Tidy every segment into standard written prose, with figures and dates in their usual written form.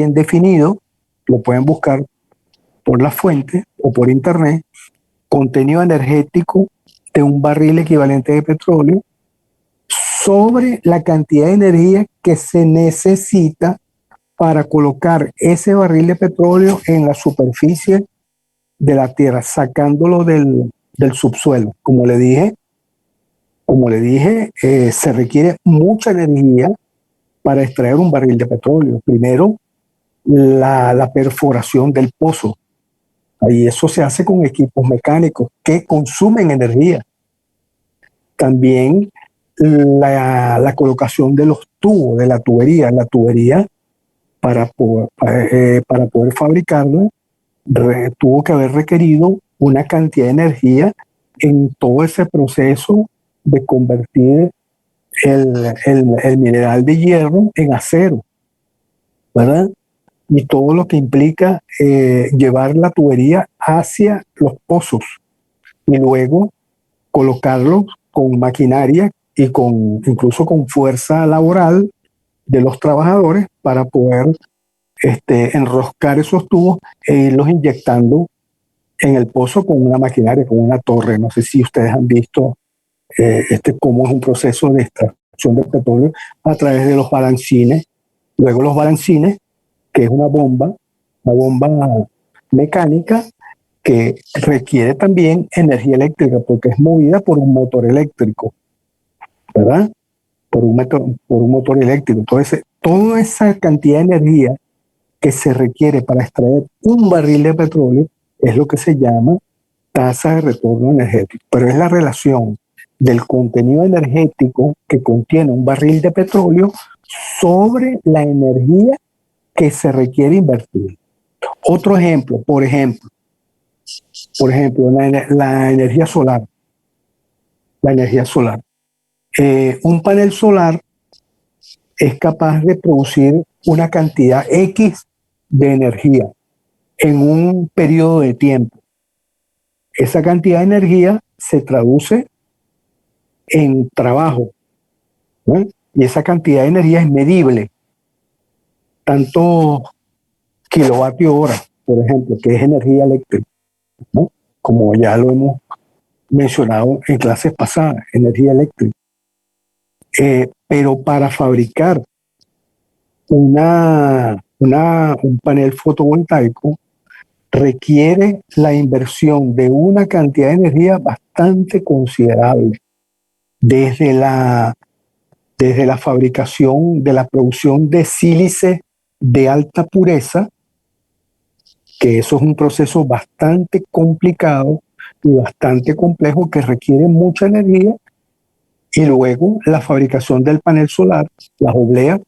bien definido, lo pueden buscar por la fuente o por internet, contenido energético de un barril equivalente de petróleo sobre la cantidad de energía que se necesita para colocar ese barril de petróleo en la superficie de la tierra, sacándolo del subsuelo. Se requiere mucha energía para extraer un barril de petróleo. Primero, la perforación del pozo. Ahí eso se hace con equipos mecánicos que consumen energía. También la colocación de los tubos, de la tubería. La tubería, para poder fabricarlo, tuvo que haber requerido una cantidad de energía en todo ese proceso de convertir el mineral de hierro en acero, ¿verdad? Y todo lo que implica llevar la tubería hacia los pozos y luego colocarlos con maquinaria y incluso con fuerza laboral de los trabajadores para poder enroscar esos tubos e irlos inyectando en el pozo con una maquinaria, con una torre. No sé si ustedes han visto cómo es un proceso de extracción de petróleo a través de los balancines. Luego los balancines, que es una bomba mecánica que requiere también energía eléctrica porque es movida por un motor eléctrico, ¿verdad? Por un motor eléctrico. Entonces, toda esa cantidad de energía que se requiere para extraer un barril de petróleo es lo que se llama tasa de retorno energético. Pero es la relación del contenido energético que contiene un barril de petróleo sobre la energía que se requiere invertir. Otro ejemplo, por ejemplo, la energía solar. La energía solar. Un panel solar es capaz de producir una cantidad X de energía en un periodo de tiempo. Esa cantidad de energía se traduce en trabajo, ¿no? Y esa cantidad de energía es medible. Tanto kilovatio hora, por ejemplo, que es energía eléctrica, ¿no? Como ya lo hemos mencionado en clases pasadas, energía eléctrica. Pero para fabricar un panel fotovoltaico requiere la inversión de una cantidad de energía bastante considerable, desde la fabricación, de la producción de sílice de alta pureza, que eso es un proceso bastante complicado y bastante complejo que requiere mucha energía, y luego la fabricación del panel solar, las obleas.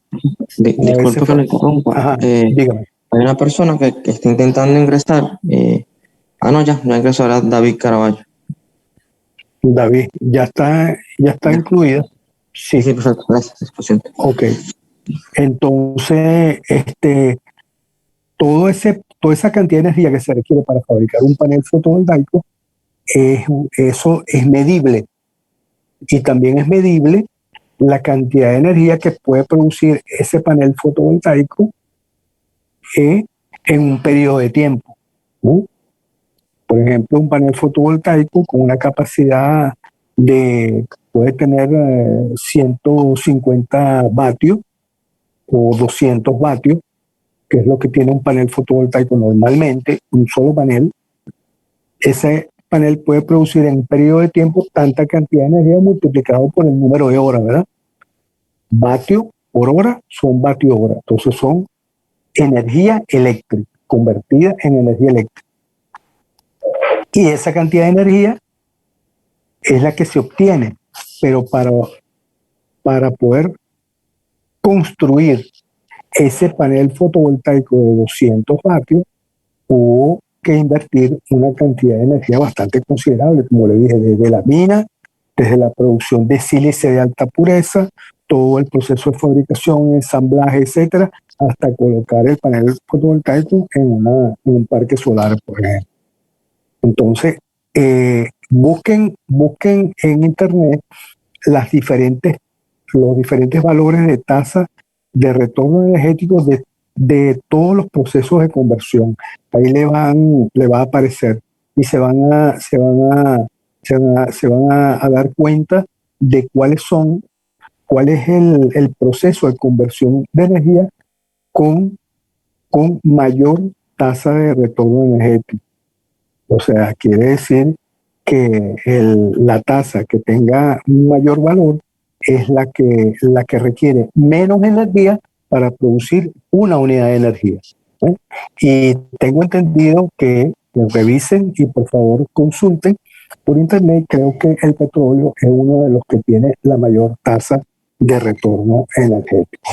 Disculpe que le interrumpa. Dígame. Hay una persona que está intentando ingresar. No, ya ingresó, era David Caraballo. David, ya está incluida. Sí, perfecto, gracias. Ok. Entonces, toda esa cantidad de energía que se requiere para fabricar un panel fotovoltaico, eso es medible. Y también es medible la cantidad de energía que puede producir ese panel fotovoltaico en un periodo de tiempo, ¿no? Por ejemplo, un panel fotovoltaico con una capacidad puede tener 150 vatios o 200 vatios, que es lo que tiene un panel fotovoltaico normalmente, un solo panel. Ese panel puede producir en un periodo de tiempo tanta cantidad de energía multiplicado por el número de horas, ¿verdad? Vatio por hora son vatio hora. Entonces son energía eléctrica, convertida en energía eléctrica. Y esa cantidad de energía es la que se obtiene, pero para poder construir ese panel fotovoltaico de 200 vatios, hubo que invertir una cantidad de energía bastante considerable, como le dije, desde la mina, desde la producción de sílice de alta pureza, todo el proceso de fabricación, ensamblaje, etcétera, hasta colocar el panel fotovoltaico en un parque solar, por ejemplo. Entonces, busquen en internet los diferentes valores de tasa de retorno energético de de todos los procesos de conversión. Ahí le va a aparecer y se van a dar cuenta de cuál es el proceso de conversión de energía con mayor tasa de retorno energético. O sea, quiere decir que la tasa que tenga un mayor valor es la que requiere menos energía para producir una unidad de energía. ¿Eh? Y tengo entendido que revisen y por favor consulten por internet. Creo que el petróleo es uno de los que tiene la mayor tasa de retorno energético.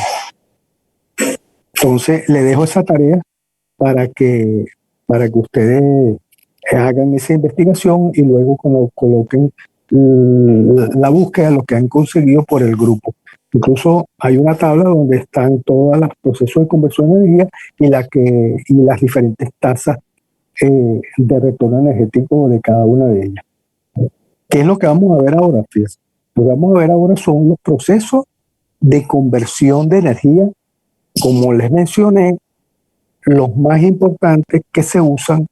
Entonces, le dejo esa tarea para para que ustedes hagan esa investigación y luego coloquen la búsqueda de lo que han conseguido por el grupo. Incluso hay una tabla donde están todos los procesos de conversión de energía y las diferentes tasas de retorno energético de cada una de ellas. ¿Qué es lo que vamos a ver ahora? Fíjense. Lo que vamos a ver ahora son los procesos de conversión de energía, como les mencioné, los más importantes que se usan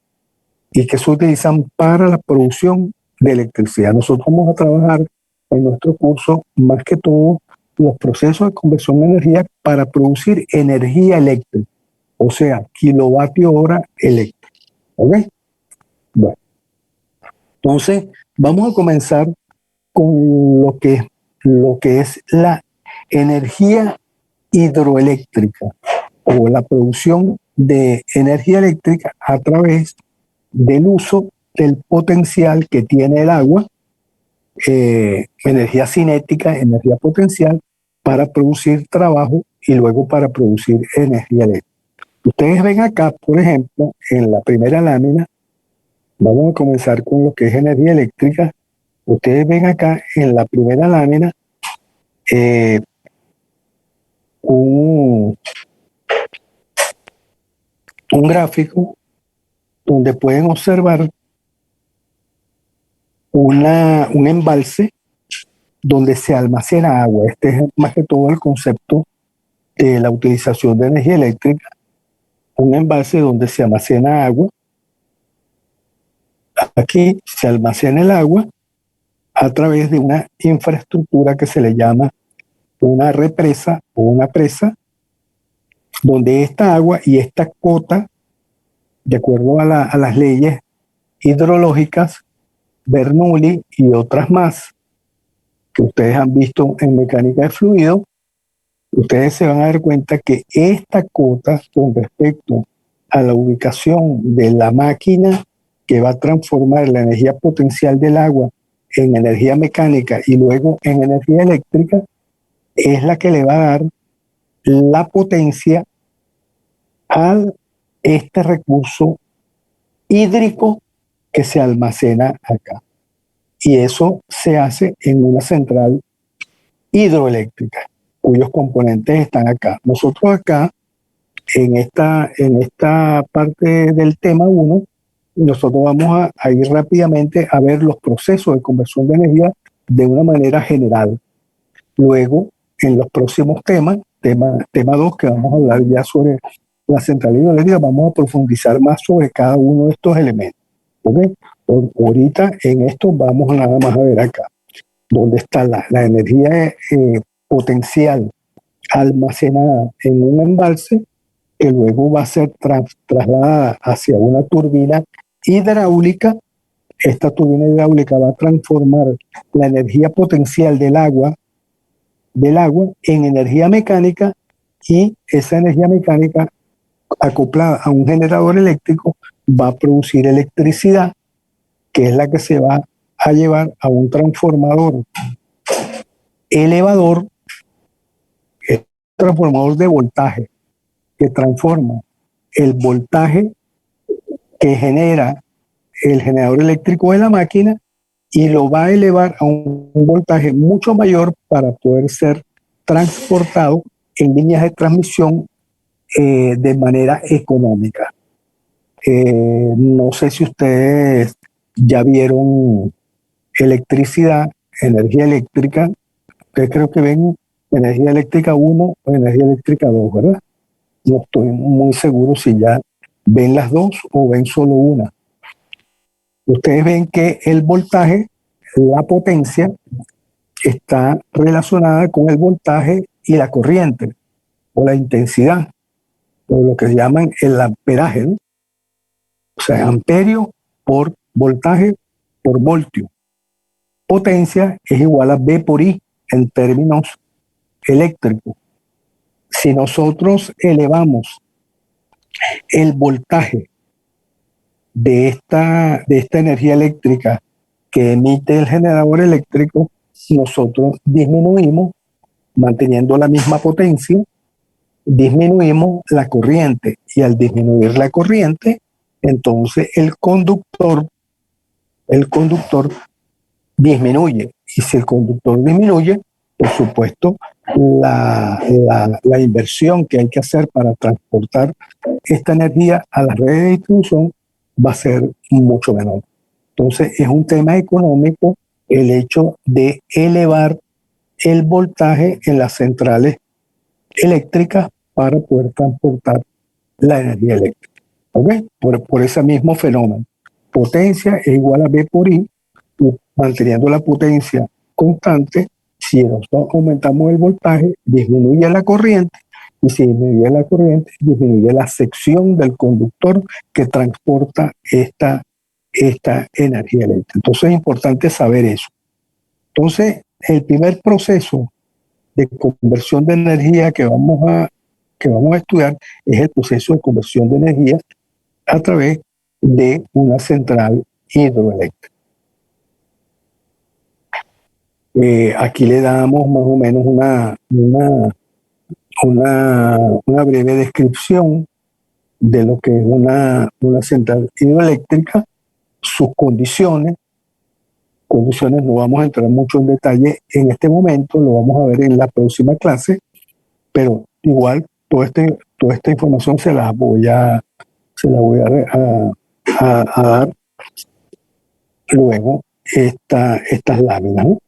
y que se utilizan para la producción de electricidad. Nosotros vamos a trabajar en nuestro curso más que todo los procesos de conversión de energía para producir energía eléctrica, o sea, kilovatio hora eléctrica. ¿Ok? Bueno, entonces vamos a comenzar con lo que es la energía hidroeléctrica o la producción de energía eléctrica a través del uso del potencial que tiene el agua, energía cinética, energía potencial, para producir trabajo y luego para producir energía eléctrica. Ustedes ven acá, por ejemplo, en la primera lámina, vamos a comenzar con lo que es energía eléctrica. Ustedes ven acá en la primera lámina un gráfico donde pueden observar un embalse donde se almacena agua. Este es más que todo el concepto de la utilización de energía eléctrica. Un embalse donde se almacena agua. Aquí se almacena el agua a través de una infraestructura que se le llama una represa o una presa, donde esta agua y esta cota, de acuerdo a las leyes hidrológicas, Bernoulli y otras más, que ustedes han visto en mecánica de fluido, ustedes se van a dar cuenta que esta cota con respecto a la ubicación de la máquina que va a transformar la energía potencial del agua en energía mecánica y luego en energía eléctrica, es la que le va a dar la potencia a este recurso hídrico que se almacena acá. Y eso se hace en una central hidroeléctrica, cuyos componentes están acá. Nosotros acá, en esta parte del tema 1, nosotros vamos a ir rápidamente a ver los procesos de conversión de energía de una manera general. Luego, en los próximos tema 2, que vamos a hablar ya sobre la central hidroeléctrica, vamos a profundizar más sobre cada uno de estos elementos. ¿Okay? Ahorita en esto vamos nada más a ver acá, donde está la energía potencial almacenada en un embalse que luego va a ser trasladada hacia una turbina hidráulica. Esta turbina hidráulica va a transformar la energía potencial del agua en energía mecánica, y esa energía mecánica acoplada a un generador eléctrico va a producir electricidad, que es la que se va a llevar a un transformador elevador, un transformador de voltaje, que transforma el voltaje que genera el generador eléctrico de la máquina y lo va a elevar a un voltaje mucho mayor para poder ser transportado en líneas de transmisión de manera económica. No sé si ustedes ya vieron electricidad, energía eléctrica. Ustedes creo que ven energía eléctrica 1 o energía eléctrica 2, ¿verdad? no estoy muy seguro si ya ven las dos o ven solo una. Ustedes ven que el voltaje, la potencia, está relacionada con el voltaje y la corriente, o la intensidad, o lo que llaman el amperaje, ¿no? O sea, amperio por voltaje por voltio. Potencia es igual a V por I en términos eléctricos. Si nosotros elevamos el voltaje de esta energía eléctrica que emite el generador eléctrico, nosotros disminuimos, manteniendo la misma potencia, disminuimos la corriente, y al disminuir la corriente, entonces el conductor disminuye, y si el conductor disminuye, por supuesto, la inversión que hay que hacer para transportar esta energía a las redes de distribución va a ser mucho menor. Entonces, es un tema económico el hecho de elevar el voltaje en las centrales eléctricas para poder transportar la energía eléctrica. ¿Ok? Por ese mismo fenómeno. Potencia es igual a V por I, y manteniendo la potencia constante, si nosotros aumentamos el voltaje, disminuye la corriente, y si disminuye la corriente, disminuye la sección del conductor que transporta esta energía eléctrica. Entonces es importante saber eso. Entonces, el primer proceso de conversión de energía que vamos a estudiar es el proceso de conversión de energía a través de una central hidroeléctrica. Aquí le damos más o menos una breve descripción de lo que es una central hidroeléctrica, sus condiciones. No vamos a entrar mucho en detalle en este momento, lo vamos a ver en la próxima clase, pero igual toda esta información se la voy a dar luego estas láminas, ¿no?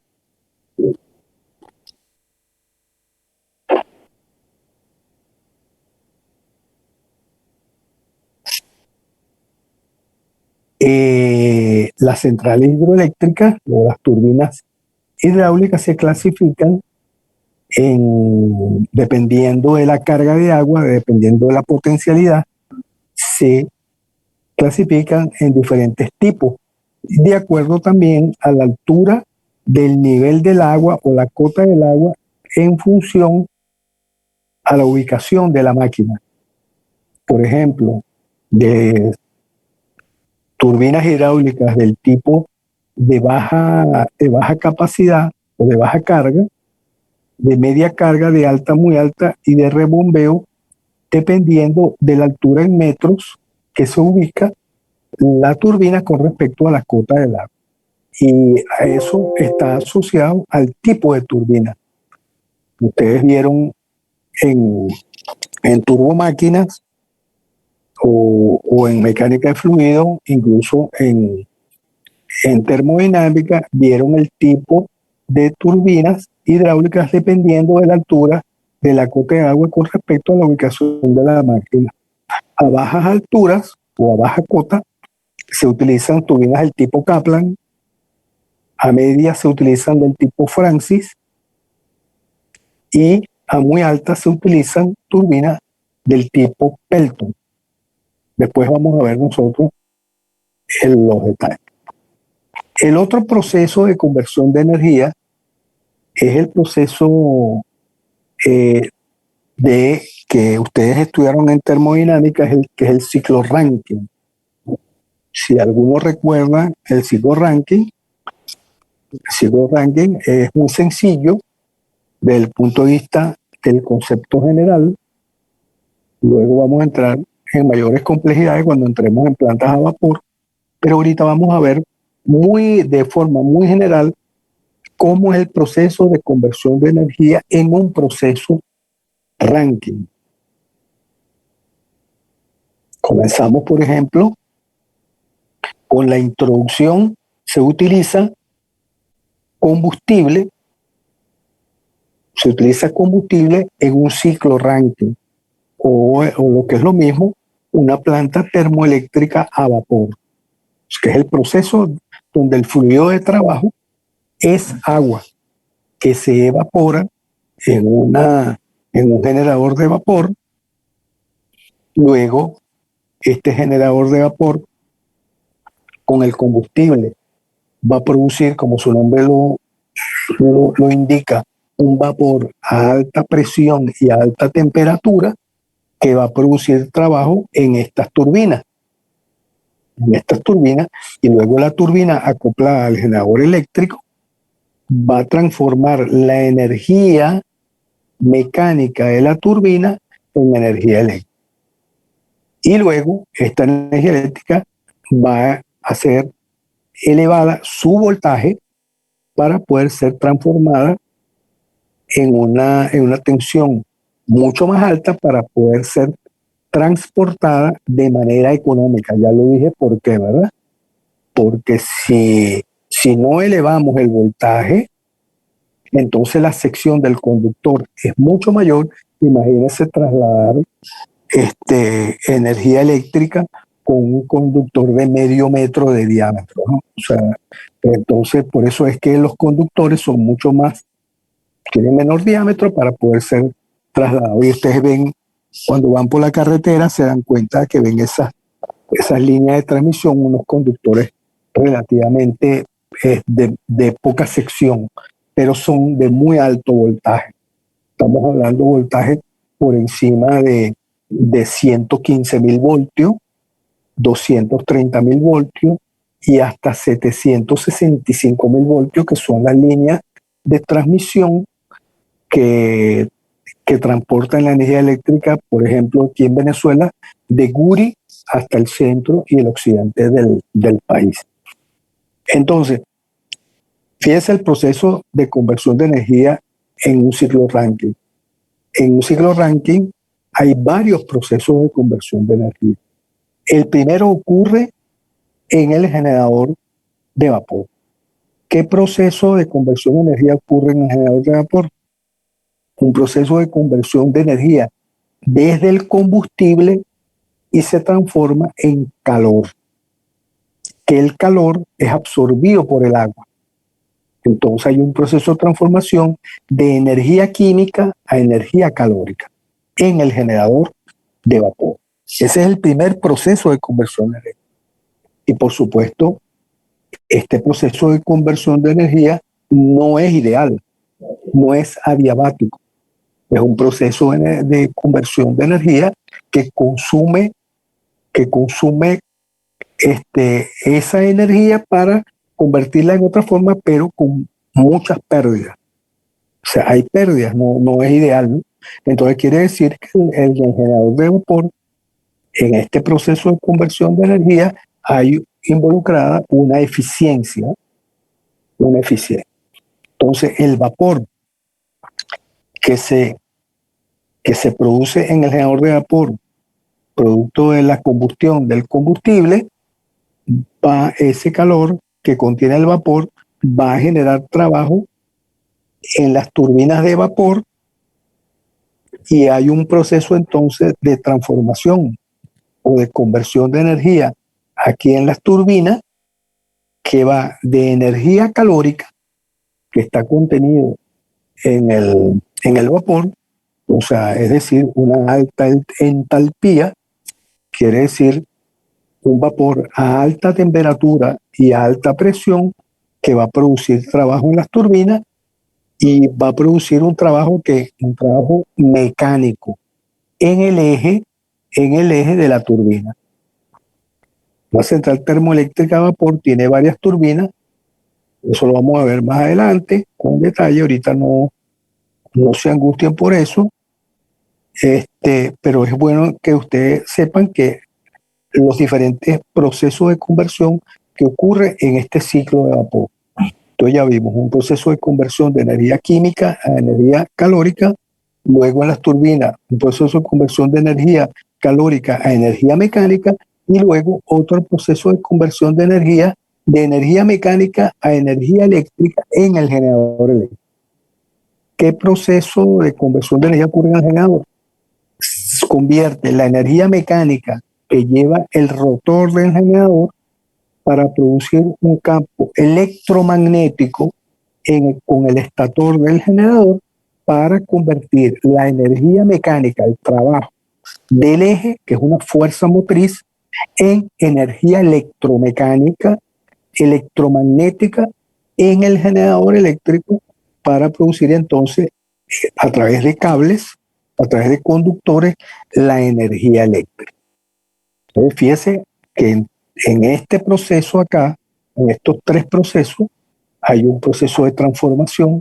Las centrales hidroeléctricas o las turbinas hidráulicas se clasifican dependiendo de la carga de agua, dependiendo de la potencialidad, se clasifican en diferentes tipos, de acuerdo también a la altura del nivel del agua o la cota del agua en función a la ubicación de la máquina. Por ejemplo, de turbinas hidráulicas del tipo de baja capacidad o de baja carga, de media carga, de alta muy alta y de rebombeo, dependiendo de la altura en metros que se ubica la turbina con respecto a la cota del agua. Y a eso está asociado al tipo de turbina. Ustedes vieron en turbomáquinas o en mecánica de fluido, incluso en termodinámica, vieron el tipo de turbinas hidráulicas dependiendo de la altura de la cota de agua con respecto a la ubicación de la máquina. A bajas alturas o a baja cota se utilizan turbinas del tipo Kaplan, a media se utilizan del tipo Francis, y a muy alta se utilizan turbinas del tipo Pelton. Después vamos a ver nosotros los detalles. El otro proceso de conversión de energía es el proceso de que ustedes estudiaron en termodinámica, que es el ciclo Rankine. Si alguno recuerda el ciclo Rankine es muy sencillo desde el punto de vista del concepto general. Luego vamos a entrar en mayores complejidades cuando entremos en plantas a vapor, pero ahorita vamos a ver de forma muy general cómo es el proceso de conversión de energía en un proceso Rankine. Comenzamos, por ejemplo, con la introducción. Se utiliza combustible en un ciclo Rankine. o lo que es lo mismo, una planta termoeléctrica a vapor, que es el proceso donde el fluido de trabajo es agua que se evapora en un generador de vapor. Luego, este generador de vapor con el combustible va a producir, como su nombre lo indica, un vapor a alta presión y a alta temperatura que va a producir trabajo en estas turbinas. Y luego la turbina acoplada al generador eléctrico va a transformar la energía mecánica de la turbina en energía eléctrica. Y luego esta energía eléctrica va a ser elevada su voltaje para poder ser transformada en una tensión mucho más alta para poder ser transportada de manera económica. Ya lo dije por qué, ¿verdad? Porque si no elevamos el voltaje, entonces la sección del conductor es mucho mayor. Imagínense trasladar energía eléctrica con un conductor de medio metro de diámetro, ¿no? O sea, entonces por eso es que los conductores son mucho más, tienen menor diámetro para poder ser trasladados. Y ustedes ven, cuando van por la carretera, se dan cuenta que ven esas líneas de transmisión, unos conductores relativamente de poca sección, pero son de muy alto voltaje. Estamos hablando de voltaje por encima de 115.000 voltios, 230.000 voltios y hasta 765.000 voltios, que son las líneas de transmisión que transportan la energía eléctrica, por ejemplo, aquí en Venezuela, de Guri hasta el centro y el occidente del país. Entonces, fíjese el proceso de conversión de energía en un ciclo Rankine. En un ciclo Rankine hay varios procesos de conversión de energía. El primero ocurre en el generador de vapor. ¿Qué proceso de conversión de energía ocurre en el generador de vapor? Un proceso de conversión de energía desde el combustible y se transforma en calor, que el calor es absorbido por el agua. Entonces hay un proceso de transformación de energía química a energía calórica en el generador de vapor. Ese es el primer proceso de conversión de energía. Y por supuesto, este proceso de conversión de energía no es ideal, no es adiabático. Es un proceso de conversión de energía que consume esa energía para convertirla en otra forma, pero con muchas pérdidas. O sea, hay pérdidas, no es ideal, ¿no? Entonces quiere decir que el generador de vapor, en este proceso de conversión de energía, hay involucrada una eficiencia. Entonces, el vapor que se produce en el generador de vapor, producto de la combustión del combustible, ese calor que contiene el vapor va a generar trabajo en las turbinas de vapor y hay un proceso entonces de transformación o de conversión de energía aquí en las turbinas que va de energía calórica que está contenido en el vapor, o sea, es decir, una alta entalpía, quiere decir un vapor a alta temperatura y a alta presión que va a producir trabajo en las turbinas y va a producir un trabajo mecánico en el eje de la turbina. La central termoeléctrica a vapor tiene varias turbinas, eso lo vamos a ver más adelante con detalle, ahorita no se angustien por eso, pero es bueno que ustedes sepan que los diferentes procesos de conversión que ocurre en este ciclo de vapor. Entonces ya vimos un proceso de conversión de energía química a energía calórica, luego en las turbinas un proceso de conversión de energía calórica a energía mecánica y luego otro proceso de conversión de energía mecánica a energía eléctrica en el generador eléctrico. ¿Qué proceso de conversión de energía ocurre en el generador? convierte la energía mecánica que lleva el rotor del generador para producir un campo electromagnético con el estator del generador para convertir la energía mecánica, el trabajo del eje, que es una fuerza motriz, en energía electromecánica, electromagnética en el generador eléctrico para producir entonces a través de cables, a través de conductores, la energía eléctrica. Entonces, fíjese que en este proceso acá, en estos tres procesos, hay un proceso de transformación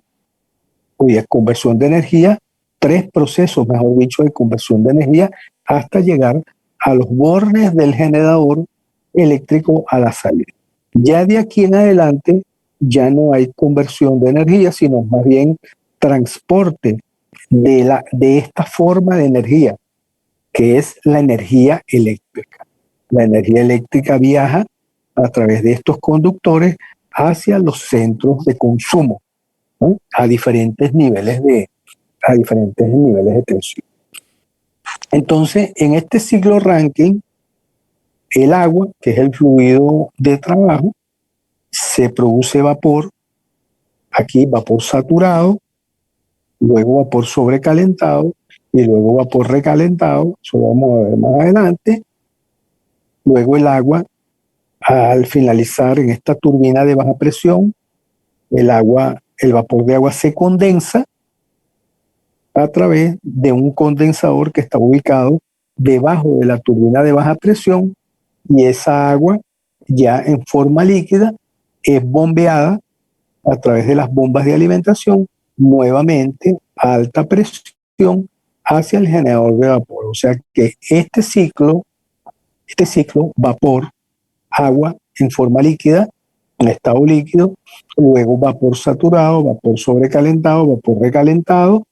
o de conversión de energía, tres procesos, mejor dicho, de conversión de energía hasta llegar a los bornes del generador eléctrico a la salida. Ya de aquí en adelante ya no hay conversión de energía, sino más bien transporte de esta forma de energía, que es la energía eléctrica. La energía eléctrica viaja a través de estos conductores hacia los centros de consumo, ¿no? a diferentes niveles de tensión. Entonces, en este ciclo Rankine, el agua, que es el fluido de trabajo, se produce vapor, aquí vapor saturado, luego vapor sobrecalentado y luego vapor recalentado, eso vamos a ver más adelante. Luego el agua, al finalizar en esta turbina de baja presión, el vapor de agua se condensa a través de un condensador que está ubicado debajo de la turbina de baja presión, y esa agua ya en forma líquida es bombeada a través de las bombas de alimentación nuevamente a alta presión hacia el generador de vapor. O sea que este ciclo, vapor, agua en forma líquida, en estado líquido, luego vapor saturado, vapor sobrecalentado, vapor recalentado,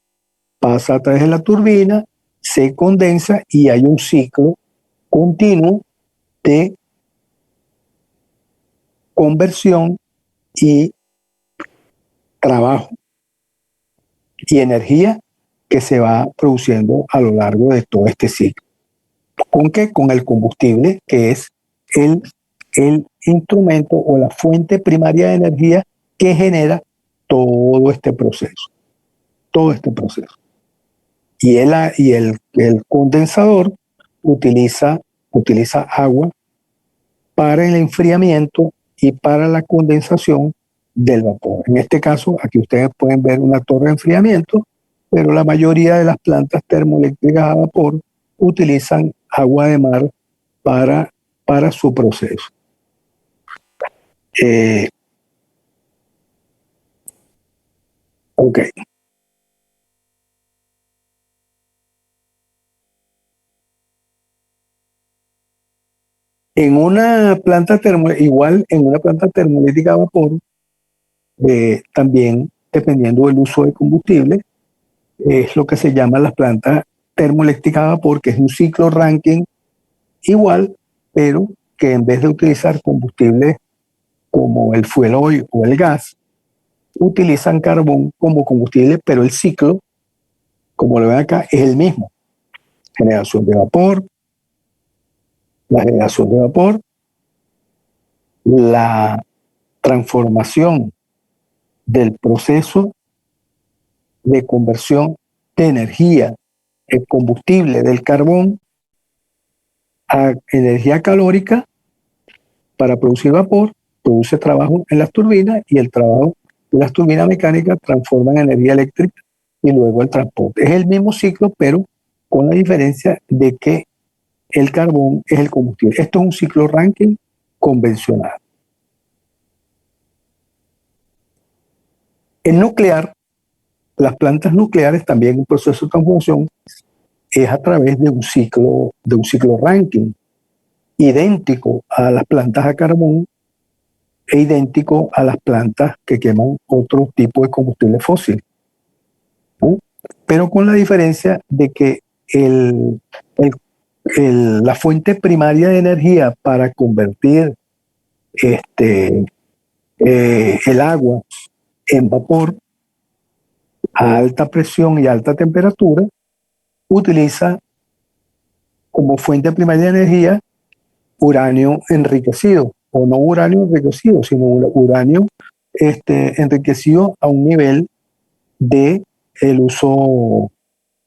pasa a través de la turbina, se condensa y hay un ciclo continuo de conversión y trabajo y energía que se va produciendo a lo largo de todo este ciclo. ¿Con qué? Con el combustible, que es el instrumento o la fuente primaria de energía que genera todo este proceso. Todo este proceso. Y el condensador utiliza agua para el enfriamiento y para la condensación del vapor. En este caso, aquí ustedes pueden ver una torre de enfriamiento, pero la mayoría de las plantas termoeléctricas a vapor utilizan agua de mar para su proceso. Ok. En una planta termoeléctrica a vapor, también dependiendo del uso de combustible, es lo que se llama las plantas termoeléctricas a vapor, que es un ciclo Rankine igual, pero que en vez de utilizar combustibles como el fuel oil o el gas, utilizan carbón como combustible, pero el ciclo, como lo ven acá, es el mismo. Generación de vapor, la generación de vapor, la transformación del proceso de conversión de energía, el combustible del carbón a energía calórica para producir vapor, produce trabajo en las turbinas y el trabajo de las turbinas mecánicas transforma en energía eléctrica y luego el transporte. Es el mismo ciclo, pero con la diferencia de que el carbón es el combustible. Esto es un ciclo Rankine convencional. El nuclear, las plantas nucleares, también un proceso de transformación, es a través de un ciclo Rankine, idéntico a las plantas a carbón e idéntico a las plantas que queman otro tipo de combustible fósil, ¿no? Pero con la diferencia de que la fuente primaria de energía para convertir el agua en vapor a alta presión y alta temperatura utiliza como fuente primaria de energía uranio enriquecido, o no uranio enriquecido, sino uranio enriquecido a un nivel de el uso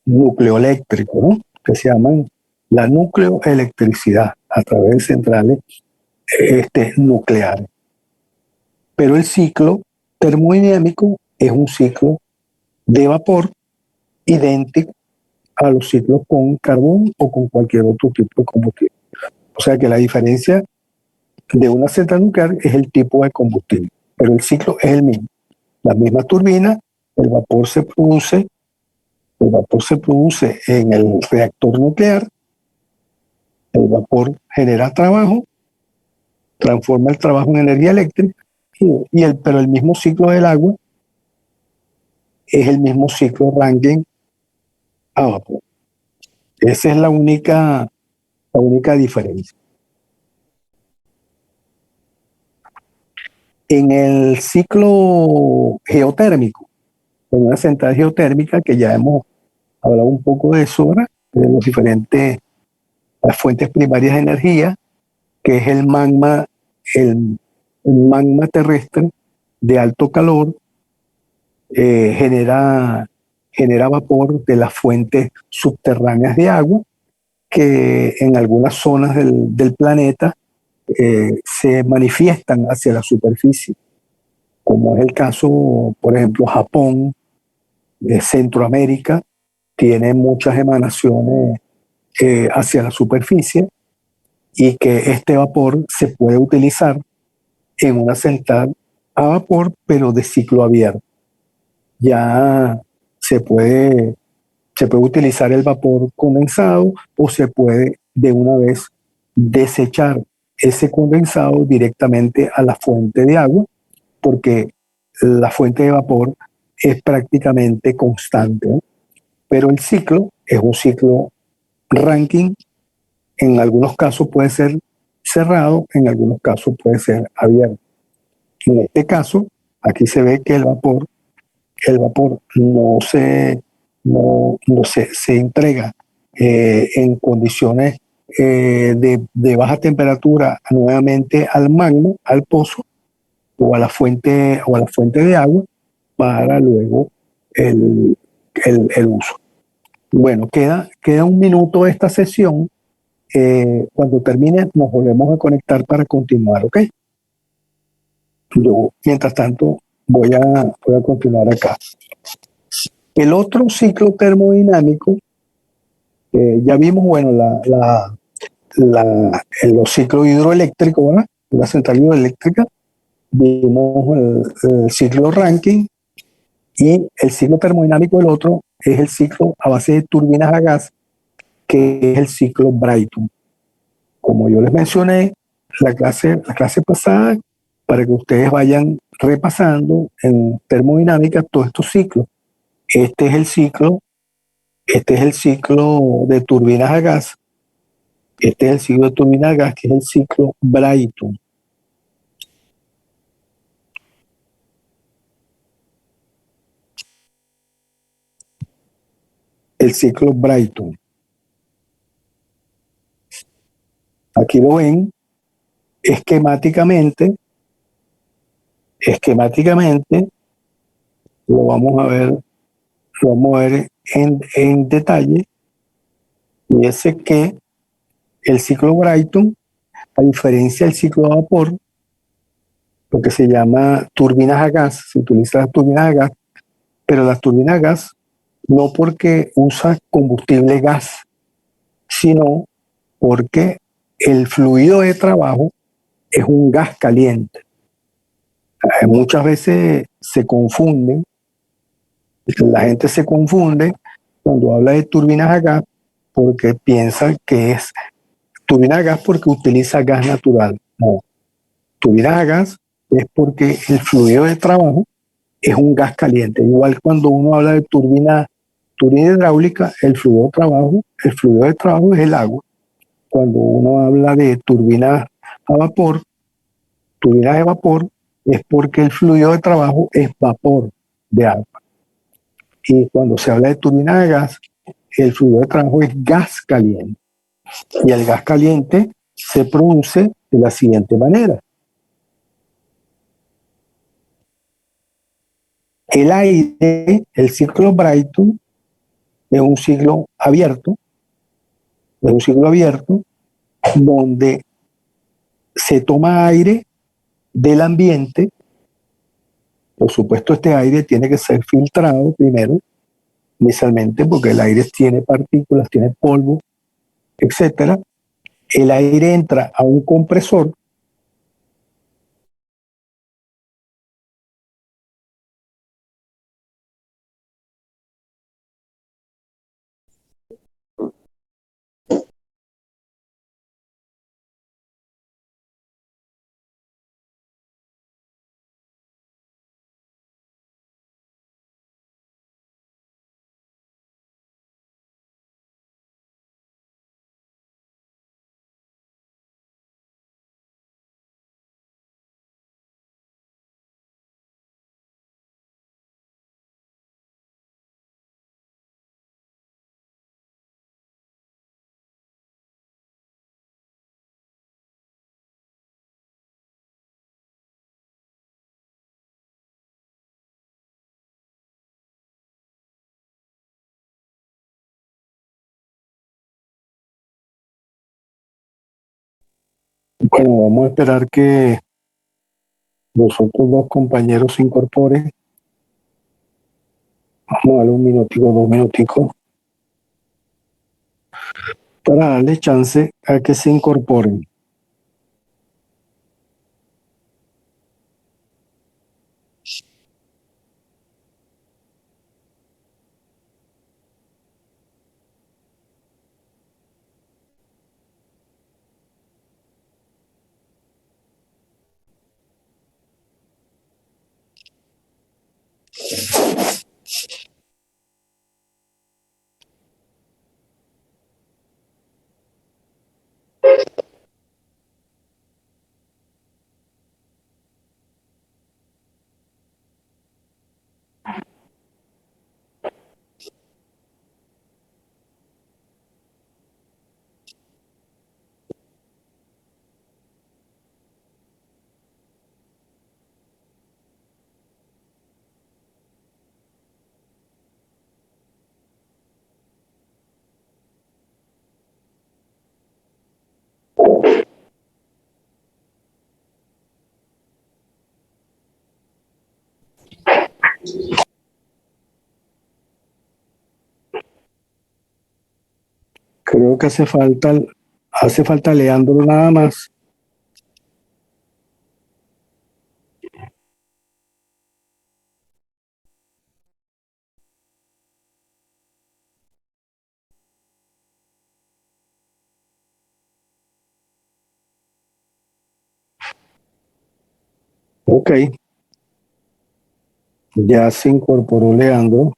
nucleoeléctrico, ¿no? Que se llaman la nucleoelectricidad a través de centrales nucleares. Pero el ciclo termodinámico es un ciclo de vapor idéntico a los ciclos con carbón o con cualquier otro tipo de combustible. O sea que la diferencia de una central nuclear es el tipo de combustible, pero el ciclo es el mismo. La misma turbina, el vapor se produce en el reactor nuclear, el vapor genera trabajo, transforma el trabajo en energía eléctrica, pero el mismo ciclo del agua es el mismo ciclo Rankine a vapor. Esa es la única diferencia. En el ciclo geotérmico, en una central geotérmica, que ya hemos hablado un poco de eso, ¿verdad? De los diferentes las fuentes primarias de energía, que es el magma terrestre de alto calor, genera vapor de las fuentes subterráneas de agua, que en algunas zonas del planeta se manifiestan hacia la superficie, como es el caso, por ejemplo, Japón, Centroamérica, tiene muchas emanaciones hacia la superficie, y que este vapor se puede utilizar en una central a vapor, pero de ciclo abierto. Ya se puede utilizar el vapor condensado, o se puede de una vez desechar ese condensado directamente a la fuente de agua, porque la fuente de vapor es prácticamente constante, ¿no? Pero el ciclo es un ciclo Rankine. En algunos casos puede ser cerrado, en algunos casos puede ser abierto. En este caso, aquí se ve que el vapor no se entrega en condiciones de baja temperatura nuevamente al magma, al pozo, o a la fuente de agua, para luego el uso. Bueno, queda un minuto de esta sesión. Cuando termine nos volvemos a conectar para continuar, ¿ok? Yo, mientras tanto, voy a continuar acá. El otro ciclo termodinámico, ya vimos, bueno, los ciclos hidroeléctricos, ¿verdad? La central hidroeléctrica, vimos el ciclo Rankine, y el ciclo termodinámico del otro es el ciclo a base de turbinas a gas, que es el ciclo Brayton. Como yo les mencioné la clase pasada, para que ustedes vayan repasando en termodinámica todos estos ciclos. Este es el ciclo de turbinas a gas. Este es el ciclo de turbinas a gas, que es el ciclo Brayton. El ciclo Brayton. Aquí lo ven esquemáticamente. Lo vamos a ver en detalle. Y ese que el ciclo Brayton, a diferencia del ciclo de vapor, lo que se llama turbinas a gas, se utiliza las turbinas a gas, pero las turbinas a gas no porque usa combustible gas, sino porque el fluido de trabajo es un gas caliente. Muchas veces la gente se confunde cuando habla de turbinas a gas, porque piensa que es turbina a gas porque utiliza gas natural. No, turbina a gas es porque el fluido de trabajo es un gas caliente. Igual cuando uno habla de turbina hidráulica, el fluido de trabajo es el agua. Cuando uno habla de turbinas de vapor, es porque el fluido de trabajo es vapor de agua. Y cuando se habla de turbina de gas, el fluido de trabajo es gas caliente. Y el gas caliente se produce de la siguiente manera. El aire, el ciclo Brayton, es un ciclo abierto, donde se toma aire del ambiente. Por supuesto, este aire tiene que ser filtrado primero, inicialmente, porque el aire tiene partículas, tiene polvo, etcétera. El aire entra a un compresor. Bueno, vamos a esperar que los otros dos compañeros se incorporen. Vamos a darle un minutico, 2 minuticos, para darle chance a que se incorporen. Creo que hace falta Leandro nada más. Ok, ya se incorporó Leandro.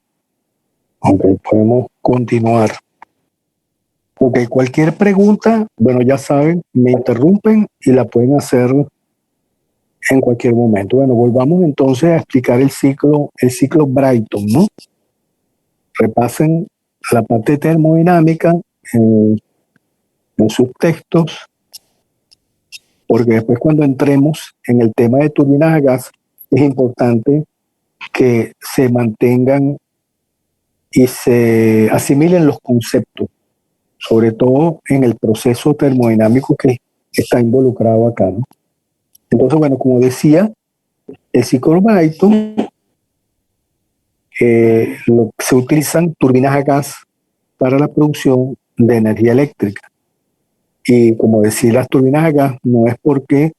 Ok, podemos continuar. Ok, cualquier pregunta, bueno, ya saben, me interrumpen y la pueden hacer en cualquier momento. Bueno, volvamos entonces a explicar el ciclo Brayton, ¿no? Repasen la parte termodinámica en sus textos, porque después cuando entremos en el tema de turbinas a gas, es importante que se mantengan y se asimilen los conceptos, sobre todo en el proceso termodinámico que está involucrado acá, ¿no? Entonces, bueno, como decía, el ciclo Brayton, se utilizan turbinas a gas para la producción de energía eléctrica. Y como decía, las turbinas a gas no es porque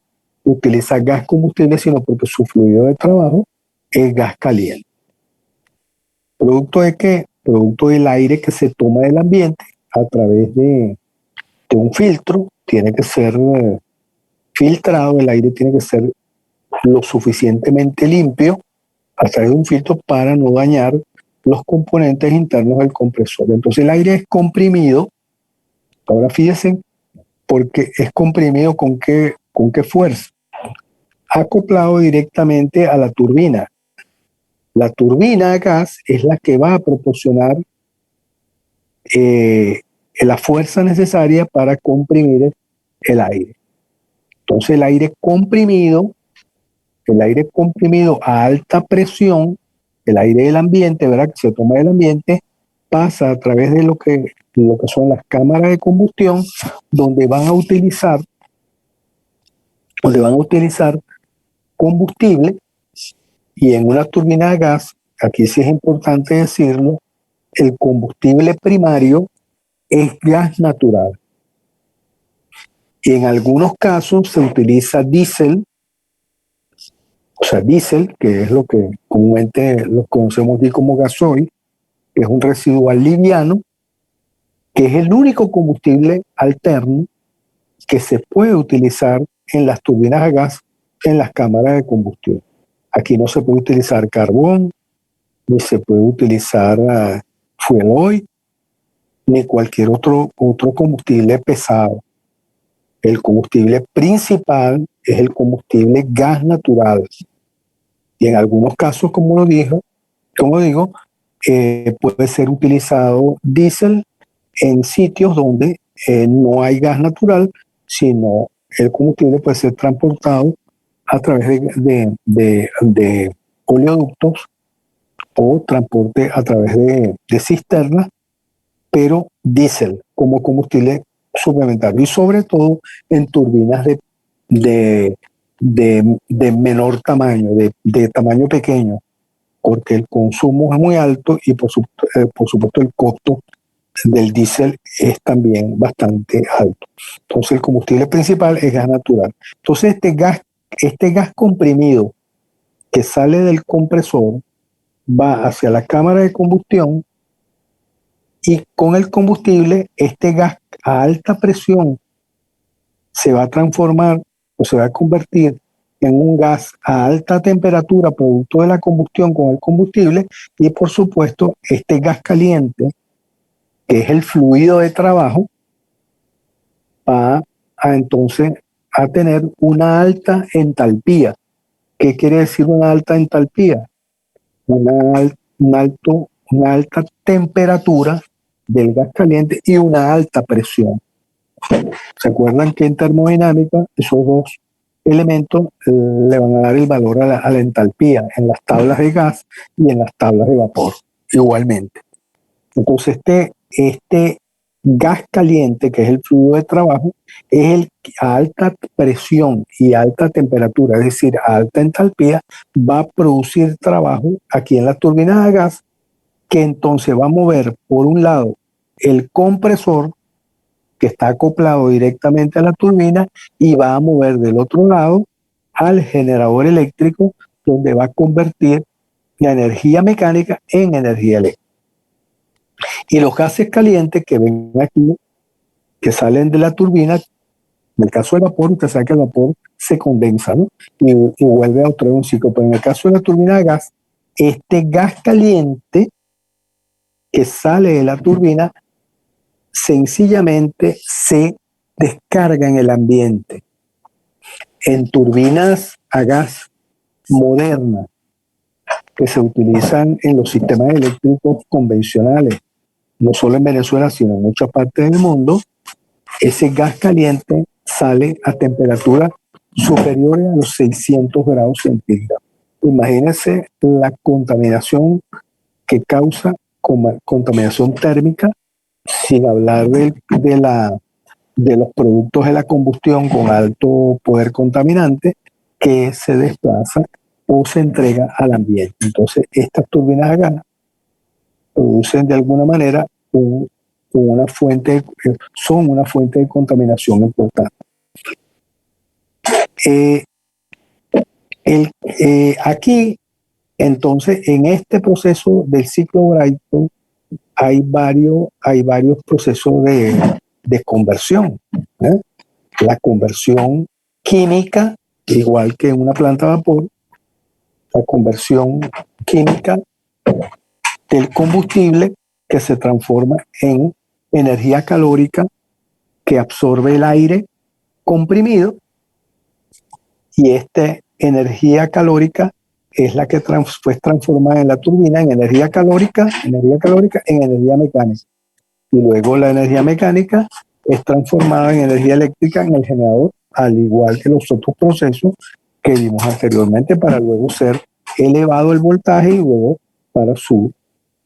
utiliza gas combustible, sino porque su fluido de trabajo es gas caliente. ¿Producto de qué? Producto del aire que se toma del ambiente a través de un filtro. Tiene que ser filtrado, el aire tiene que ser lo suficientemente limpio a través de un filtro para no dañar los componentes internos del compresor. Entonces el aire es comprimido. Ahora fíjense, porque es comprimido con qué fuerza. Acoplado directamente a la turbina. La turbina a gas es la que va a proporcionar la fuerza necesaria para comprimir el aire. Entonces el aire comprimido a alta presión, el aire del ambiente, ¿verdad? Que se toma del ambiente, pasa a través de lo que son las cámaras de combustión, donde van a utilizar combustible, y en una turbina de gas, aquí sí es importante decirlo, el combustible primario es gas natural. Y en algunos casos se utiliza diésel, que es lo que comúnmente lo conocemos aquí como gasoil, que es un residual liviano, que es el único combustible alterno que se puede utilizar en las turbinas a gas en las cámaras de combustión. Aquí no se puede utilizar carbón, ni se puede utilizar fuel oil, ni cualquier otro combustible pesado. El combustible principal es el combustible gas natural. Y en algunos casos, como digo, puede ser utilizado diésel en sitios donde no hay gas natural, sino el combustible puede ser transportado a través de oleoductos o transporte a través de cisternas, pero diésel como combustible suplementario, y sobre todo en turbinas de menor tamaño, de tamaño pequeño, porque el consumo es muy alto y por supuesto el costo del diésel es también bastante alto. Entonces el combustible principal es gas natural. Entonces este gas comprimido que sale del compresor va hacia la cámara de combustión, y con el combustible, este gas a alta presión se va a transformar o se va a convertir en un gas a alta temperatura producto de la combustión con el combustible, y por supuesto este gas caliente, que es el fluido de trabajo, va entonces a tener una alta entalpía. ¿Qué quiere decir una alta entalpía? Una alta temperatura del gas caliente y una alta presión. ¿Se acuerdan que en termodinámica esos dos elementos le van a dar el valor a la entalpía en las tablas de gas y en las tablas de vapor igualmente? Entonces este gas caliente, que es el fluido de trabajo, es el que a alta presión y alta temperatura, es decir, a alta entalpía, va a producir trabajo aquí en la turbina de gas, que entonces va a mover por un lado el compresor, que está acoplado directamente a la turbina, y va a mover del otro lado al generador eléctrico, donde va a convertir la energía mecánica en energía eléctrica. Y los gases calientes que ven aquí, que salen de la turbina, en el caso del vapor, usted sabe que el vapor se condensa, ¿no? Y vuelve a otro un ciclo. Pero en el caso de la turbina de gas, este gas caliente que sale de la turbina sencillamente se descarga en el ambiente. En turbinas a gas modernas que se utilizan en los sistemas eléctricos convencionales, no solo en Venezuela, sino en muchas partes del mundo, ese gas caliente sale a temperaturas superiores a los 600 grados centígrados. Imagínense la contaminación que causa, contaminación térmica, sin hablar de los productos de la combustión con alto poder contaminante que se desplaza o se entrega al ambiente. Entonces, estas turbinas a gas producen de alguna manera son una fuente de contaminación importante. Aquí, entonces, en este proceso del ciclo Brayton hay varios procesos de conversión. La conversión química, igual que en una planta de vapor, la conversión química del combustible, que se transforma en energía calórica que absorbe el aire comprimido, y esta energía calórica es la que fue transformada en la turbina en energía calórica en energía mecánica. y luego la energía mecánica es transformada en energía eléctrica en el generador, al igual que los otros procesos que vimos anteriormente, para luego ser elevado el voltaje y luego para su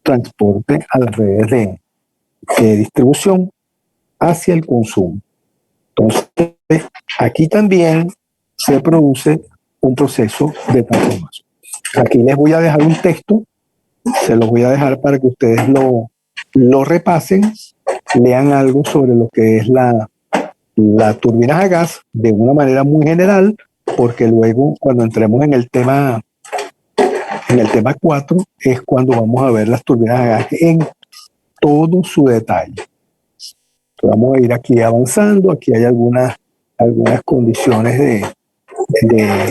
transporte a las redes de distribución hacia el consumo. Entonces, aquí también se produce un proceso de transformación. Aquí les voy a dejar un texto, se los voy a dejar para que ustedes lo repasen, lean algo sobre lo que es la turbina a gas de una manera muy general, porque luego cuando entremos en el tema 4 es cuando vamos a ver las turbinas a gas en todo su detalle. Vamos a ir aquí avanzando, aquí hay algunas condiciones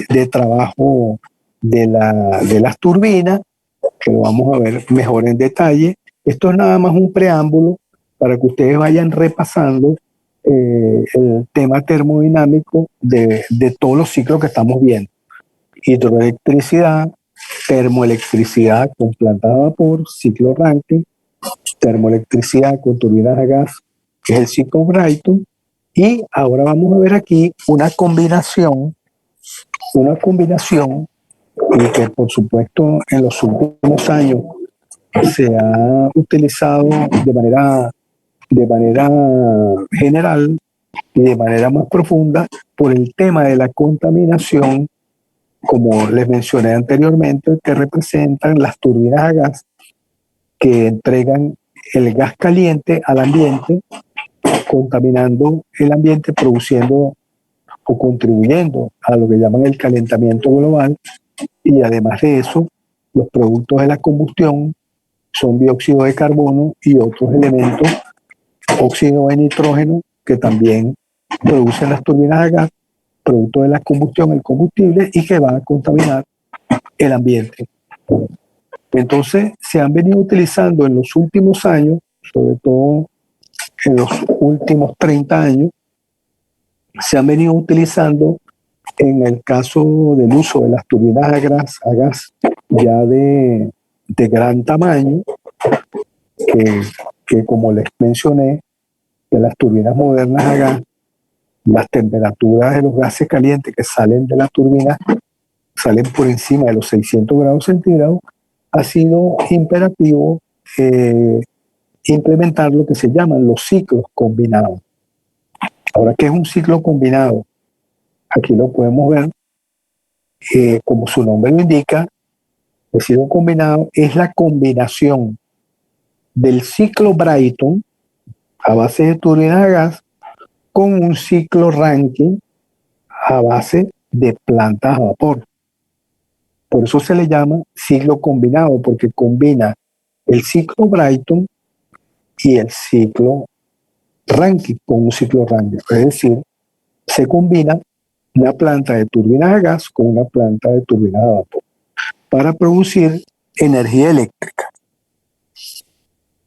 de trabajo de las turbinas, que lo vamos a ver mejor en detalle. Esto es nada más un preámbulo para que ustedes vayan repasando el tema termodinámico de todos los ciclos que estamos viendo. Hidroelectricidad, termoelectricidad con plantas de vapor, ciclo Rankine, termoelectricidad con turbinas a gas, que es el ciclo Brayton, y ahora vamos a ver aquí una combinación y que por supuesto en los últimos años se ha utilizado de manera general y de manera más profunda por el tema de la contaminación, como les mencioné anteriormente, que representan las turbinas a gas que entregan el gas caliente al ambiente, contaminando el ambiente, produciendo o contribuyendo a lo que llaman el calentamiento global. Y además de eso, los productos de la combustión son dióxido de carbono y otros elementos, óxido de nitrógeno, que también producen las turbinas a gas, producto de la combustión, el combustible, y que va a contaminar el ambiente. Entonces, se han venido utilizando en los últimos años, sobre todo en los últimos 30 años, se han venido utilizando en el caso del uso de las turbinas a gas ya de gran tamaño, que como les mencioné, que las turbinas modernas a gas, las temperaturas de los gases calientes que salen de la turbina salen por encima de los 600 grados centígrados, ha sido imperativo implementar lo que se llaman los ciclos combinados. Ahora, ¿qué es un ciclo combinado? Aquí lo podemos ver, como su nombre lo indica, el ciclo combinado es la combinación del ciclo Brayton a base de turbinas a gas con un ciclo Rankine a base de plantas a vapor. Por eso se le llama ciclo combinado, porque combina el ciclo Brayton y el ciclo Rankine con un ciclo Rankine. Es decir, se combina una planta de turbinas a gas con una planta de turbinas a vapor para producir energía eléctrica.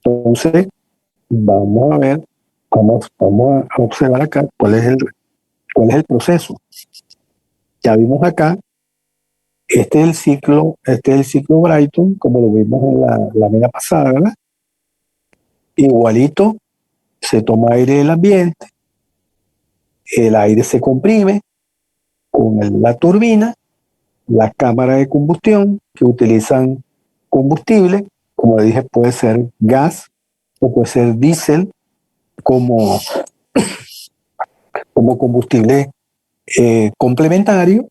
Entonces, vamos a ver, vamos a observar acá cuál es el proceso. Ya vimos acá, este es el ciclo Brayton, como lo vimos en la lámina pasada, ¿verdad? Igualito, se toma aire del ambiente, el aire se comprime con la turbina, la cámara de combustión, que utilizan combustible, como le dije, puede ser gas o puede ser diésel como combustible complementario,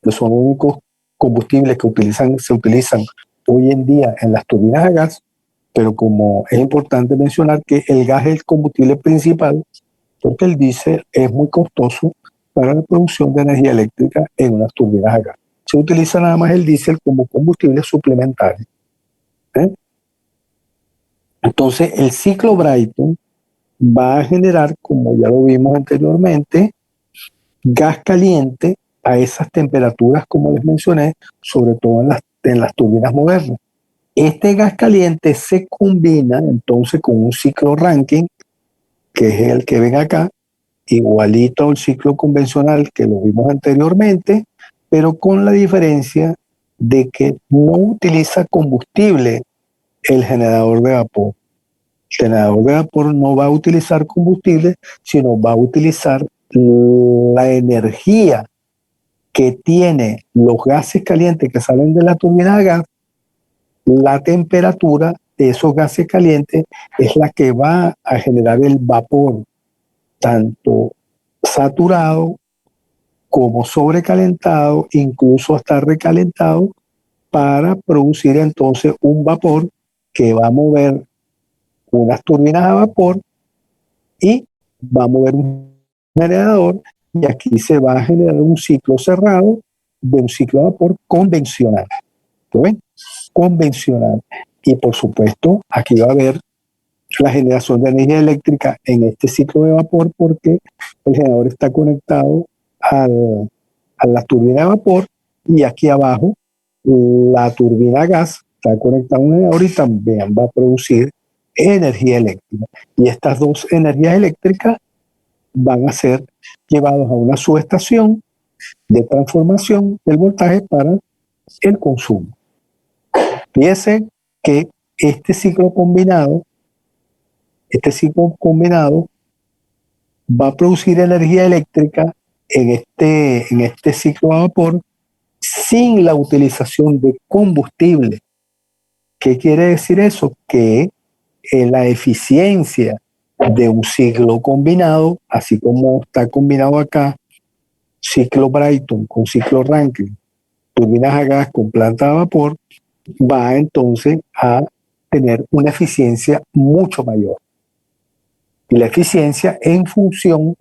que son los únicos combustibles que se utilizan hoy en día en las turbinas a gas, pero como es importante mencionar que el gas es el combustible principal, porque el diésel es muy costoso para la producción de energía eléctrica en unas turbinas a gas. Se utiliza nada más el diésel como combustible suplementario. Entonces, el ciclo Brayton va a generar, como ya lo vimos anteriormente, gas caliente a esas temperaturas, como les mencioné, sobre todo en las turbinas modernas. Este gas caliente se combina entonces con un ciclo Rankine, que es el que ven acá, igualito al ciclo convencional que lo vimos anteriormente, pero con la diferencia de que no utiliza combustible el generador de vapor, El generador de vapor no va a utilizar combustible, sino va a utilizar la energía que tiene los gases calientes que salen de la turbina de gas. La temperatura de esos gases calientes es la que va a generar el vapor, tanto saturado como sobrecalentado, incluso hasta recalentado, para producir entonces un vapor que va a mover unas turbinas a vapor y va a mover un generador, y aquí se va a generar un ciclo cerrado de un ciclo de vapor convencional. ¿Lo ven? Convencional. Y por supuesto, aquí va a haber la generación de energía eléctrica en este ciclo de vapor, porque el generador está conectado a la turbina de vapor, y aquí abajo la turbina a gas está conectada a un generador y también va a producir energía eléctrica. Y estas dos energías eléctricas van a ser llevados a una subestación de transformación del voltaje para el consumo. Fíjese que este ciclo combinado va a producir energía eléctrica en este ciclo a vapor sin la utilización de combustible. ¿Qué quiere decir eso? Que la eficiencia de un ciclo combinado, así como está combinado acá, ciclo Brayton con ciclo Rankine, turbinas a gas con planta de vapor, va entonces a tener una eficiencia mucho mayor. Y la eficiencia en función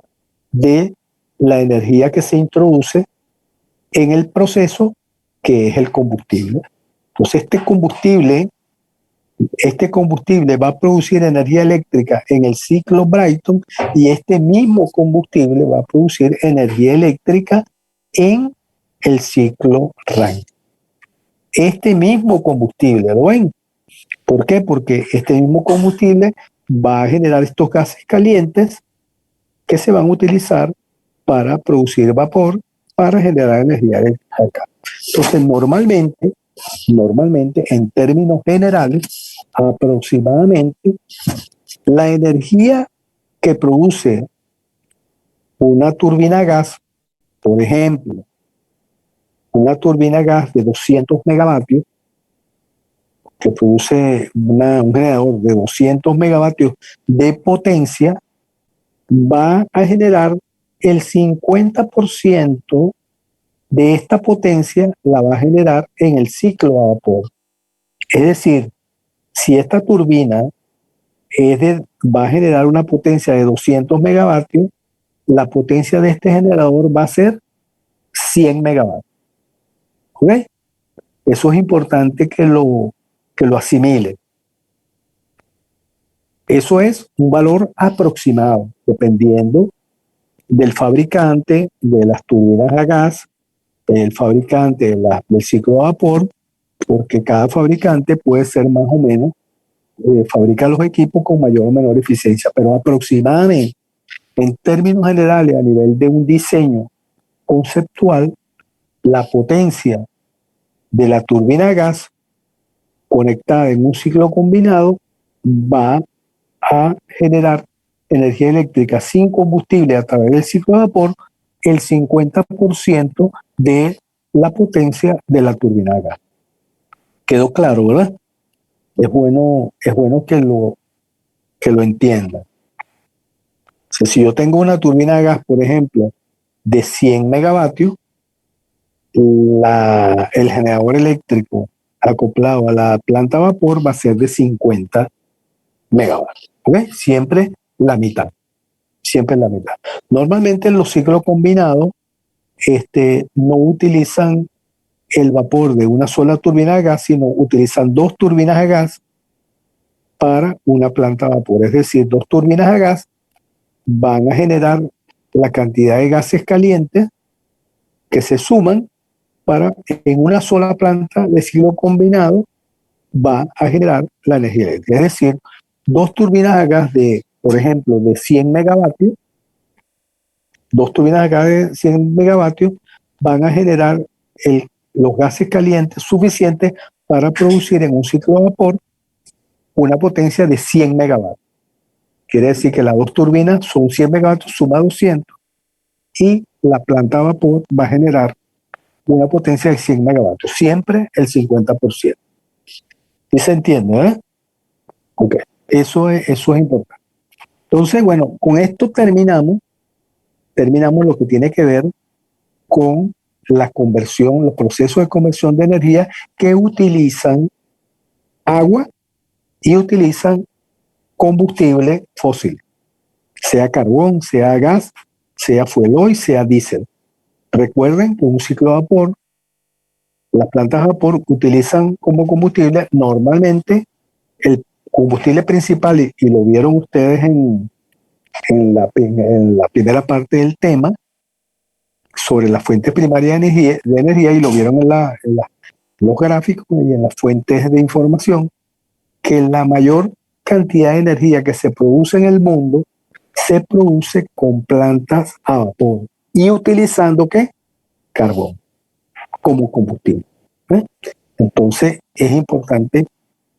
de la energía que se introduce en el proceso, que es el combustible. Entonces este combustible va a producir energía eléctrica en el ciclo Brayton, y este mismo combustible va a producir energía eléctrica en el ciclo Rankine. Este mismo combustible, ¿lo ven? ¿Por qué? Porque este mismo combustible va a generar estos gases calientes que se van a utilizar para producir vapor, para generar energía eléctrica acá. Entonces, normalmente, en términos generales, aproximadamente la energía que produce una turbina a gas, por ejemplo, una turbina a gas de 200 megavatios, que produce un generador de 200 megavatios de potencia, va a generar el 50% de esta potencia, la va a generar en el ciclo a vapor. Es decir, si esta turbina va a generar una potencia de 200 megavatios, la potencia de este generador va a ser 100 megavatios. ¿Ok? Eso es importante que lo asimile. Eso es un valor aproximado, dependiendo del fabricante de las turbinas a gas, el fabricante del ciclo a vapor, porque cada fabricante puede ser más o menos, fabrica los equipos con mayor o menor eficiencia, pero aproximadamente, en términos generales, a nivel de un diseño conceptual, la potencia de la turbina a gas conectada en un ciclo combinado va a generar energía eléctrica sin combustible a través del ciclo de vapor, el 50% de la potencia de la turbina a gas. Quedó claro, ¿verdad? Es bueno que lo entiendan. O sea, si yo tengo una turbina a gas, por ejemplo, de 100 megavatios, el generador eléctrico acoplado a la planta a vapor va a ser de 50 megavatios. ¿Ok? Siempre la mitad. Normalmente los ciclos combinados no utilizan el vapor de una sola turbina de gas, sino utilizan dos turbinas de gas para una planta a vapor. Es decir, dos turbinas de gas van a generar la cantidad de gases calientes que se suman para, en una sola planta de ciclo combinado, va a generar la energía eléctrica. Es decir, dos turbinas de gas por ejemplo, de 100 megavatios, van a generar los gases calientes suficientes para producir en un ciclo de vapor una potencia de 100 megavatios. Quiere decir que las dos turbinas son 100 megavatios, suma 200, y la planta a vapor va a generar una potencia de 100 megavatios, siempre el 50%. ¿Sí se entiende, eh? Ok, eso es importante. Entonces, bueno, con esto terminamos lo que tiene que ver con la conversión, los procesos de conversión de energía que utilizan agua y utilizan combustible fósil, sea carbón, sea gas, sea fuel oil, sea diésel. Recuerden que un ciclo de vapor, las plantas de vapor utilizan como combustible normalmente el combustible principal, y lo vieron ustedes en la primera parte del tema, sobre la fuente primaria de energía, y lo vieron en los gráficos y en las fuentes de información, que la mayor cantidad de energía que se produce en el mundo se produce con plantas a vapor y utilizando ¿qué? Carbón como combustible. ¿eh? Entonces es importante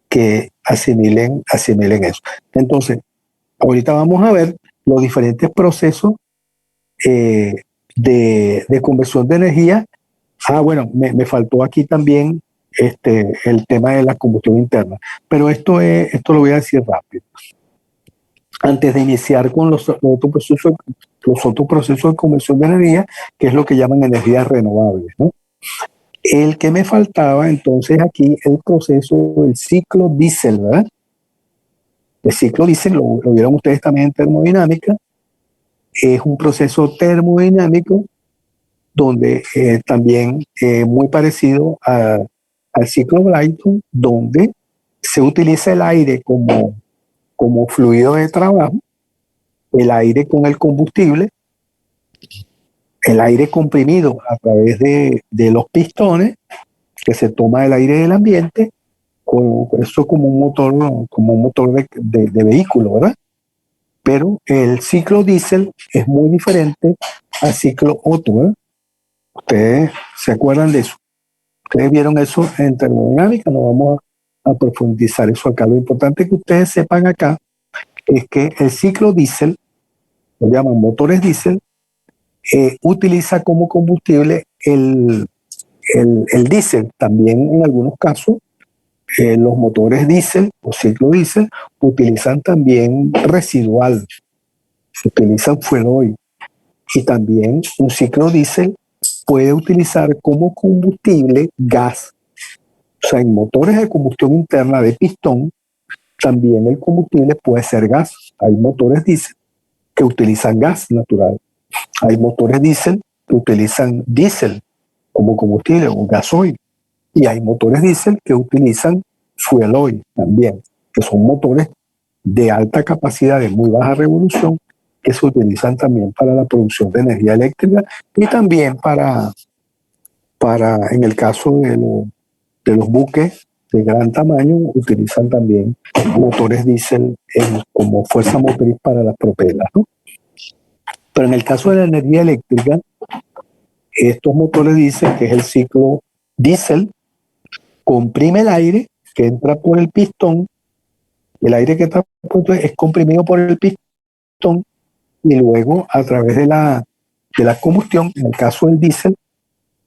que asimilen eso. Entonces, ahorita vamos a ver los diferentes procesos de conversión de energía. Bueno, me faltó aquí también el tema de la combustión interna, pero esto lo voy a decir rápido. Antes de iniciar con los otros procesos de conversión de energía, que es lo que llaman energías renovables, ¿no? El que me faltaba entonces aquí, el proceso del ciclo diésel, ¿verdad? El ciclo diésel lo vieron ustedes también en termodinámica. Es un proceso termodinámico donde también muy parecido al ciclo Brayton, donde se utiliza el aire como fluido de trabajo, el aire con el combustible, el aire comprimido a través de los pistones, que se toma el aire del ambiente, con eso como un motor de vehículo, ¿verdad? Pero el ciclo diésel es muy diferente al ciclo Otto, ¿verdad? Ustedes se acuerdan de eso. Ustedes vieron eso en termodinámica, no vamos a profundizar eso acá. Lo importante que ustedes sepan acá es que el ciclo diésel, lo llaman motores diésel, utiliza como combustible el diésel. También en algunos casos los motores diésel o ciclo diésel utilizan también residual, utilizan fuel oil, y también un ciclo diésel puede utilizar como combustible gas. O sea, en motores de combustión interna de pistón, también el combustible puede ser gas. Hay motores diésel que utilizan gas natural. Hay motores diésel que utilizan diésel como combustible o gasoil. Y hay motores diésel que utilizan fuel oil también, que son motores de alta capacidad, de muy baja revolución, que se utilizan también para la producción de energía eléctrica y también para en el caso de los buques de gran tamaño, utilizan también motores diésel como fuerza motriz para las propelas, ¿no? Pero en el caso de la energía eléctrica, estos motores diésel, que es el ciclo diésel, comprime el aire que entra por el pistón, el aire que está es comprimido por el pistón, y luego a través de la combustión, en el caso del diésel,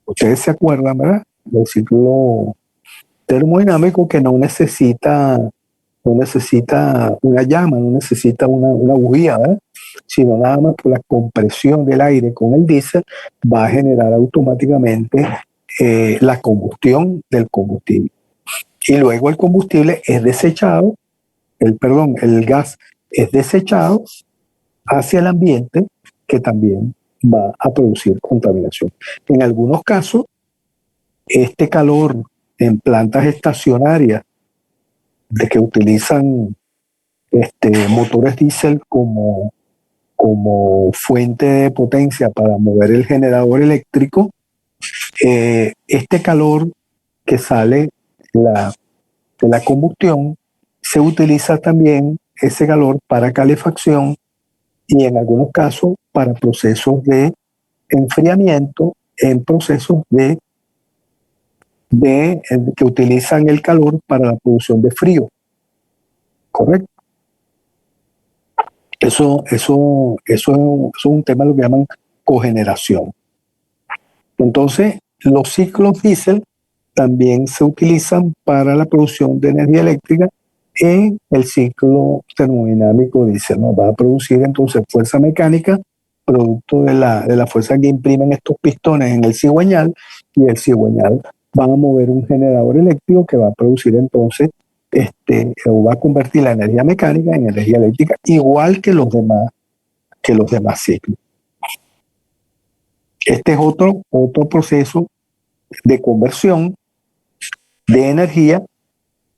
ustedes se acuerdan, ¿verdad? Del ciclo termodinámico, que no necesita una llama, no necesita una bujía, ¿verdad? Sino nada más por la compresión del aire con el diésel va a generar automáticamente la combustión del combustible. Y luego el combustible es desechado, el gas es desechado hacia el ambiente, que también va a producir contaminación. En algunos casos, este calor en plantas estacionarias de que utilizan motores diésel como fuente de potencia para mover el generador eléctrico, este calor que sale de la combustión, se utiliza también ese calor para calefacción y en algunos casos para procesos de enfriamiento, en procesos que utilizan el calor para la producción de frío. ¿correcto? Eso es un tema lo que llaman cogeneración. Entonces, los ciclos diésel también se utilizan para la producción de energía eléctrica en el ciclo termodinámico diésel, ¿no? Va a producir entonces fuerza mecánica, producto de la fuerza que imprimen estos pistones en el cigüeñal, y el cigüeñal va a mover un generador eléctrico que va a producir entonces, o va a convertir la energía mecánica en energía eléctrica, igual que los demás ciclos. Este es otro proceso de conversión de energía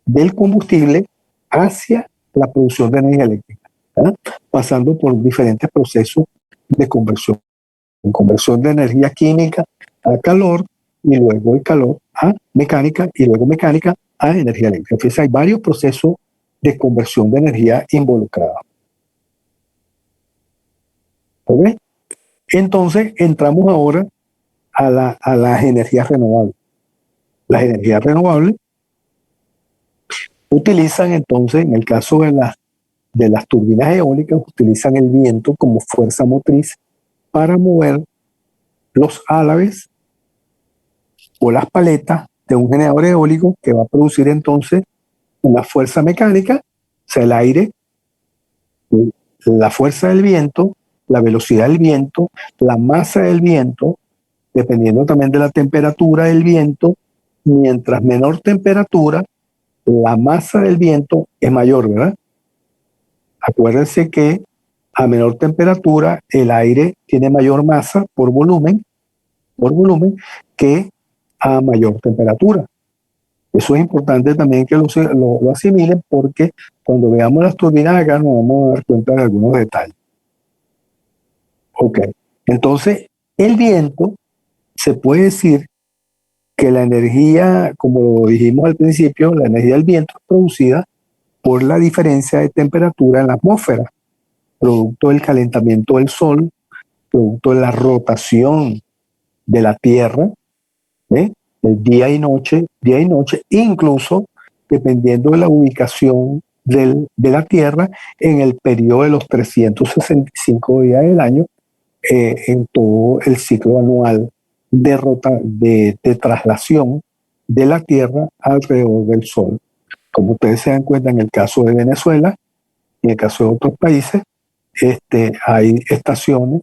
del combustible hacia la producción de energía eléctrica, ¿verdad? Pasando por diferentes procesos de conversión de energía química a calor, y luego el calor a mecánica, y luego mecánica a energía eléctrica. Entonces hay varios procesos de conversión de energía involucrados. ¿Ok? Entonces entramos ahora a las energías renovables. Las energías renovables utilizan entonces, en el caso de las turbinas eólicas, utilizan el viento como fuerza motriz para mover los álabes o las paletas de un generador eólico, que va a producir entonces una fuerza mecánica, o sea, el aire, la fuerza del viento, la velocidad del viento, la masa del viento, dependiendo también de la temperatura del viento. Mientras menor temperatura, la masa del viento es mayor, ¿verdad? Acuérdense que a menor temperatura el aire tiene mayor masa por volumen que a mayor temperatura. Eso es importante también que lo asimilen, porque cuando veamos las turbinas acá nos vamos a dar cuenta de algunos detalles. Ok, entonces el viento, se puede decir que la energía, como lo dijimos al principio, la energía del viento es producida por la diferencia de temperatura en la atmósfera, producto del calentamiento del sol, producto de la rotación de la Tierra, ¿eh? El día y noche, incluso dependiendo de la ubicación de la Tierra en el periodo de los 365 días del año, en todo el ciclo anual de traslación de la Tierra alrededor del Sol. Como ustedes se dan cuenta, en el caso de Venezuela y en el caso de otros países, hay estaciones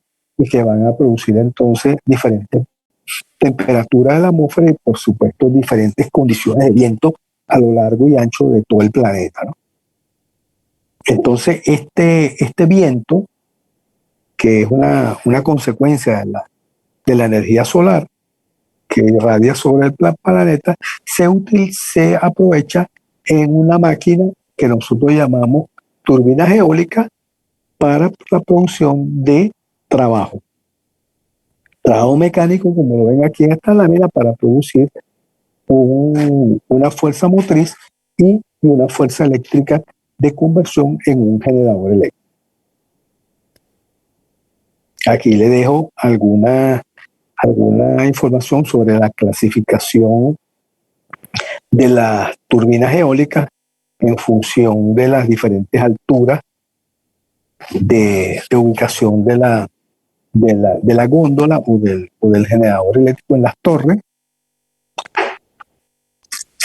que van a producir entonces diferentes temperaturas de la atmósfera y, por supuesto, diferentes condiciones de viento a lo largo y ancho de todo el planeta, ¿no? Entonces, este viento, que es una consecuencia de la energía solar que irradia sobre el planeta, se aprovecha en una máquina que nosotros llamamos turbinas eólicas para la producción de trabajo. Trabajo mecánico, como lo ven aquí en esta lámina, para producir una fuerza motriz y una fuerza eléctrica de conversión en un generador eléctrico. Aquí le dejo alguna información sobre la clasificación de las turbinas eólicas en función de las diferentes alturas de ubicación de la góndola o del generador eléctrico en las torres.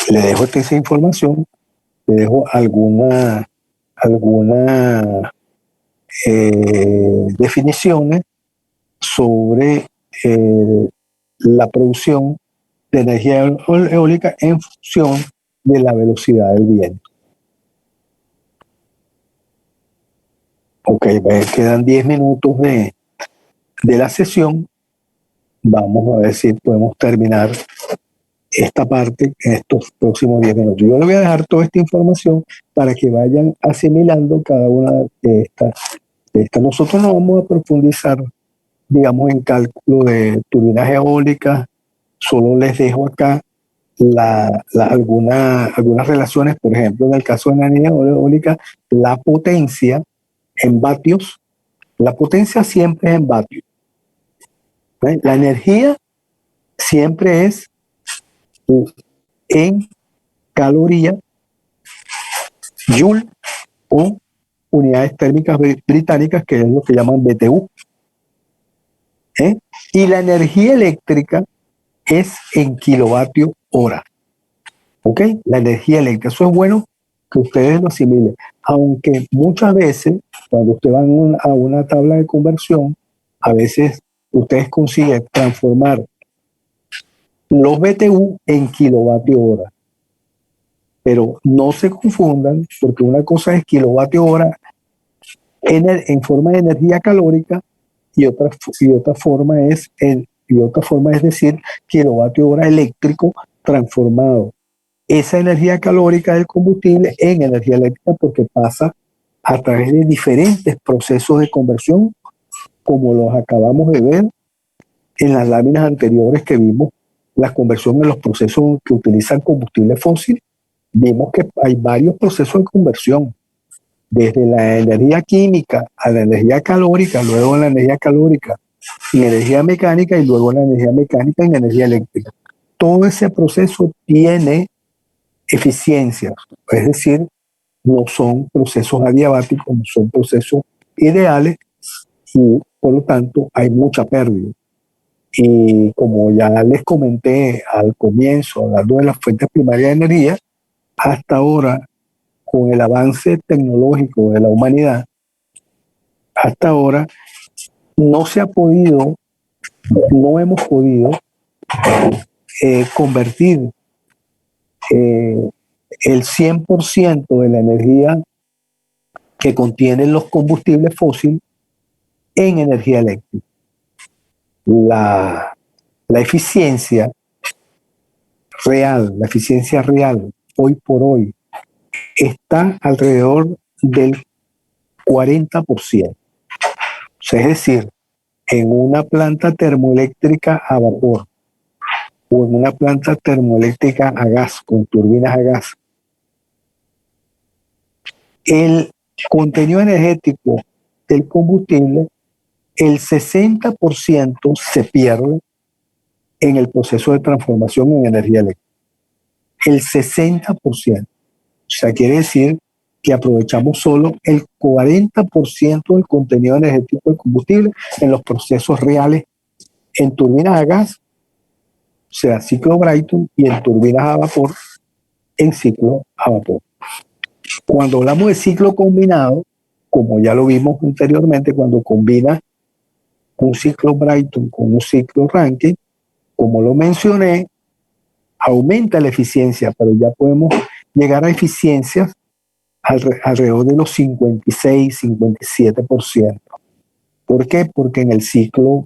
Le dejo esa información, le dejo algunas definiciones sobre la producción de energía eólica en función de la velocidad del viento. Ok, quedan 10 minutos de la sesión. Vamos a ver si podemos terminar esta parte en estos próximos 10 minutos. Yo le voy a dejar toda esta información para que vayan asimilando cada una de estas. Nosotros no vamos a profundizar, digamos, en cálculo de turbinas eólicas. Solo les dejo acá algunas relaciones. Por ejemplo, en el caso de la energía eólica, la potencia en vatios, la potencia siempre es en vatios. La energía siempre es en caloría, joule o unidades térmicas británicas, que es lo que llaman BTU. Y la energía eléctrica es en kilovatio hora. ¿Ok? La energía eléctrica. Eso es bueno que ustedes lo asimilen. Aunque muchas veces, cuando ustedes van a una tabla de conversión, a veces ustedes consiguen transformar los BTU en kilovatio hora. Pero no se confundan, porque una cosa es kilovatio hora en forma de energía calórica y otra forma es decir kilovatio hora eléctrico transformado. Esa energía calórica del combustible en energía eléctrica, porque pasa a través de diferentes procesos de conversión, como los acabamos de ver en las láminas anteriores que vimos, la conversión en los procesos que utilizan combustible fósil. Vimos que hay varios procesos de conversión, desde la energía química a la energía calórica, luego la energía calórica en energía mecánica y luego la energía mecánica en energía eléctrica. Todo ese proceso tiene eficiencias, es decir, no son procesos adiabáticos, no son procesos ideales y por lo tanto hay mucha pérdida. Y como ya les comenté al comienzo, hablando de las fuentes primarias de energía, hasta ahora, con el avance tecnológico de la humanidad, hasta ahora no se ha podido, no hemos podido convertir el 100% de la energía que contienen los combustibles fósiles en energía eléctrica. La eficiencia real, hoy por hoy, está alrededor del 40%. O sea, es decir, en una planta termoeléctrica a vapor o en una planta termoeléctrica a gas, con turbinas a gas, el contenido energético del combustible, el 60% se pierde en el proceso de transformación en energía eléctrica. El 60%. O sea, quiere decir que aprovechamos solo el 40% del contenido energético del combustible en los procesos reales en turbinas a gas, o sea, ciclo Brayton, y en turbinas a vapor, en ciclo a vapor. Cuando hablamos de ciclo combinado, como ya lo vimos anteriormente, cuando combina un ciclo Brayton con un ciclo Rankine, como lo mencioné, aumenta la eficiencia, pero ya podemos llegar a eficiencias alrededor de los 56, 57%. ¿Por qué? Porque en el ciclo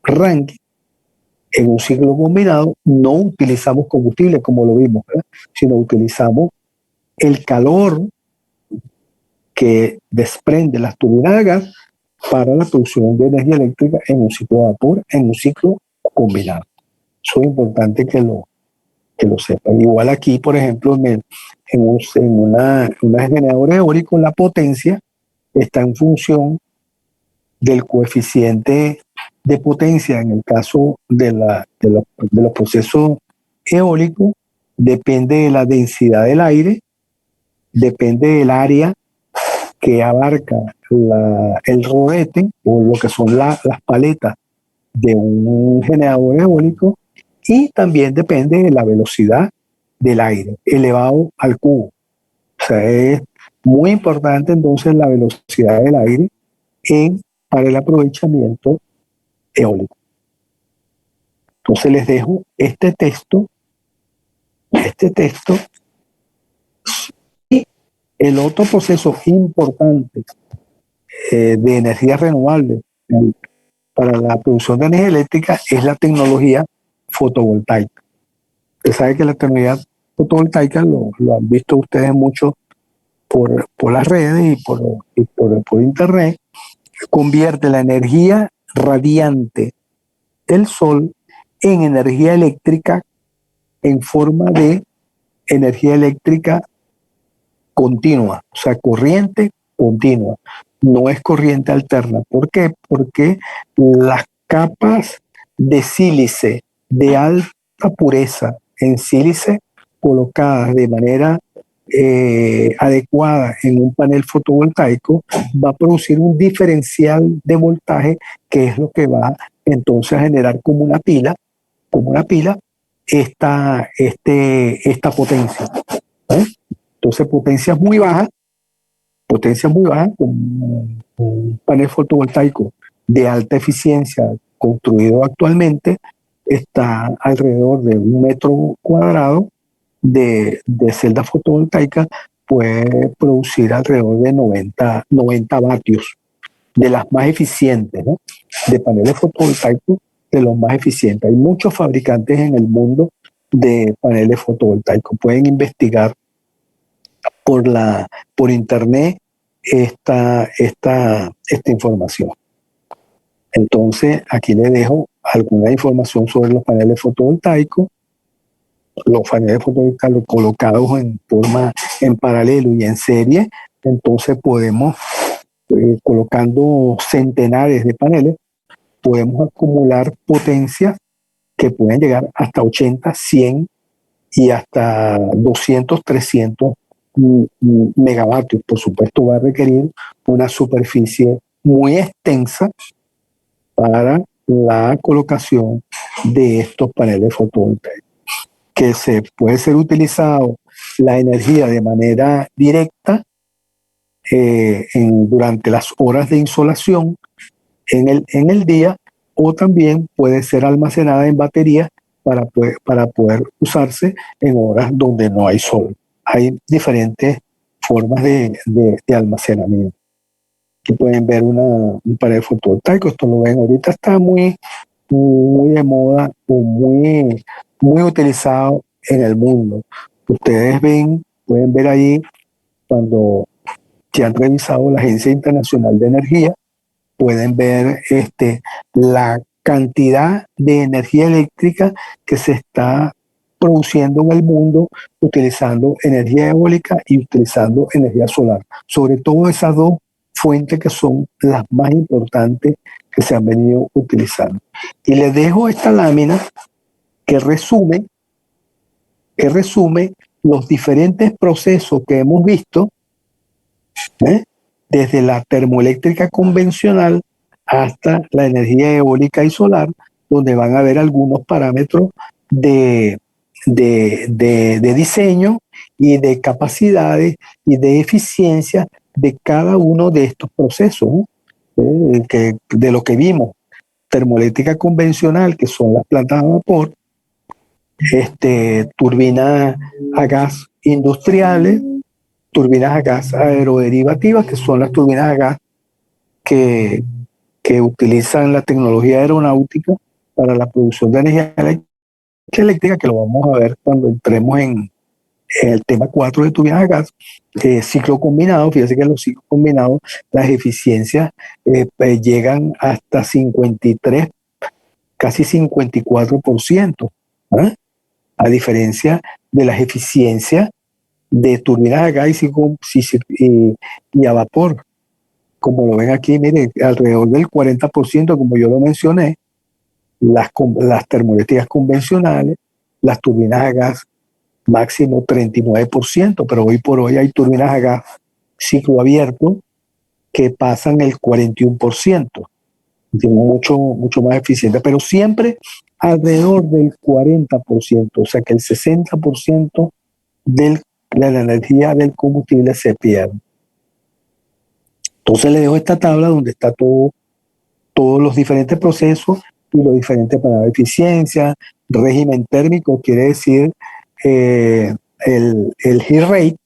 Rankine, en un ciclo combinado, no utilizamos combustible como lo vimos, ¿verdad? Sino utilizamos el calor que desprende las turbinas de gas para la producción de energía eléctrica en un ciclo de vapor, en un ciclo combinado. Eso es importante que lo sepan. Igual aquí, por ejemplo, en una generadora eólica, la potencia está en función del coeficiente de potencia. En el caso de los procesos eólicos, depende de la densidad del aire, depende del área que abarca el rodete o lo que son las paletas de un generador eólico, y también depende de la velocidad del aire elevado al cubo. O sea, es muy importante entonces la velocidad del aire para el aprovechamiento eólico. Entonces les dejo este texto y el otro proceso importante de energía renovable para la producción de energía eléctrica es la tecnología fotovoltaica. Usted sabe que la tecnología fotovoltaica lo han visto ustedes mucho por las redes y por internet. Convierte la energía radiante del sol en energía eléctrica en forma de energía eléctrica continua, o sea, corriente continua. No es corriente alterna. ¿Por qué? Porque las capas de sílice de alta pureza en sílice colocadas de manera adecuada en un panel fotovoltaico va a producir un diferencial de voltaje que es lo que va entonces a generar como una pila esta potencia. ¿Eh? Entonces potencia muy baja con un panel fotovoltaico de alta eficiencia construido actualmente está alrededor de 1 metro cuadrado de celda fotovoltaica, puede producir alrededor de 90 vatios, de las más eficientes, ¿no? De paneles fotovoltaicos, de los más eficientes. Hay muchos fabricantes en el mundo de paneles fotovoltaicos. Pueden investigar por internet esta información. Entonces, aquí les dejo alguna información sobre los paneles fotovoltaicos. Los paneles fotovoltaicos colocados en forma en paralelo y en serie, entonces podemos, colocando centenares de paneles, podemos acumular potencias que pueden llegar hasta 80, 100 y hasta 200, 300 megavatios. Por supuesto, va a requerir una superficie muy extensa para la colocación de estos paneles fotovoltaicos, que se puede ser utilizado la energía de manera directa durante las horas de insolación en el día, o también puede ser almacenada en baterías para poder usarse en horas donde no hay sol. Hay diferentes formas de almacenamiento. Aquí pueden ver un panel fotovoltaico, esto lo ven ahorita, está muy de moda o muy utilizado en el mundo. Ustedes pueden ver ahí cuando se han revisado la Agencia Internacional de Energía, pueden ver la cantidad de energía eléctrica que se está produciendo en el mundo utilizando energía eólica y utilizando energía solar. Sobre todo esas dos fuentes que son las más importantes que se han venido utilizando. Y les dejo esta lámina que resume los diferentes procesos que hemos visto, desde la termoeléctrica convencional hasta la energía eólica y solar, donde van a haber algunos parámetros de diseño y de capacidades y de eficiencia de cada uno de estos procesos, de lo que vimos. Termoeléctrica convencional, que son las plantas a vapor, turbinas a gas industriales, turbinas a gas aeroderivativas, que son las turbinas a gas que utilizan la tecnología aeronáutica para la producción de energía eléctrica, que lo vamos a ver cuando entremos en el tema 4 de turbinas a gas. Ciclo combinado, fíjense que en los ciclos combinados las eficiencias llegan hasta 53, casi 54%, ¿eh? A diferencia de las eficiencias de turbinas a gas y a vapor. Como lo ven aquí, miren, alrededor del 40%, como yo lo mencioné, las termoeléctricas convencionales, las turbinas a gas máximo 39%, pero hoy por hoy hay turbinas a gas ciclo abierto que pasan el 41%, mucho más eficiente, pero siempre alrededor del 40%, o sea que el 60% de la energía del combustible se pierde. Entonces le dejo esta tabla donde está todos los diferentes procesos y los diferentes para la eficiencia. Régimen térmico quiere decir el heat rate,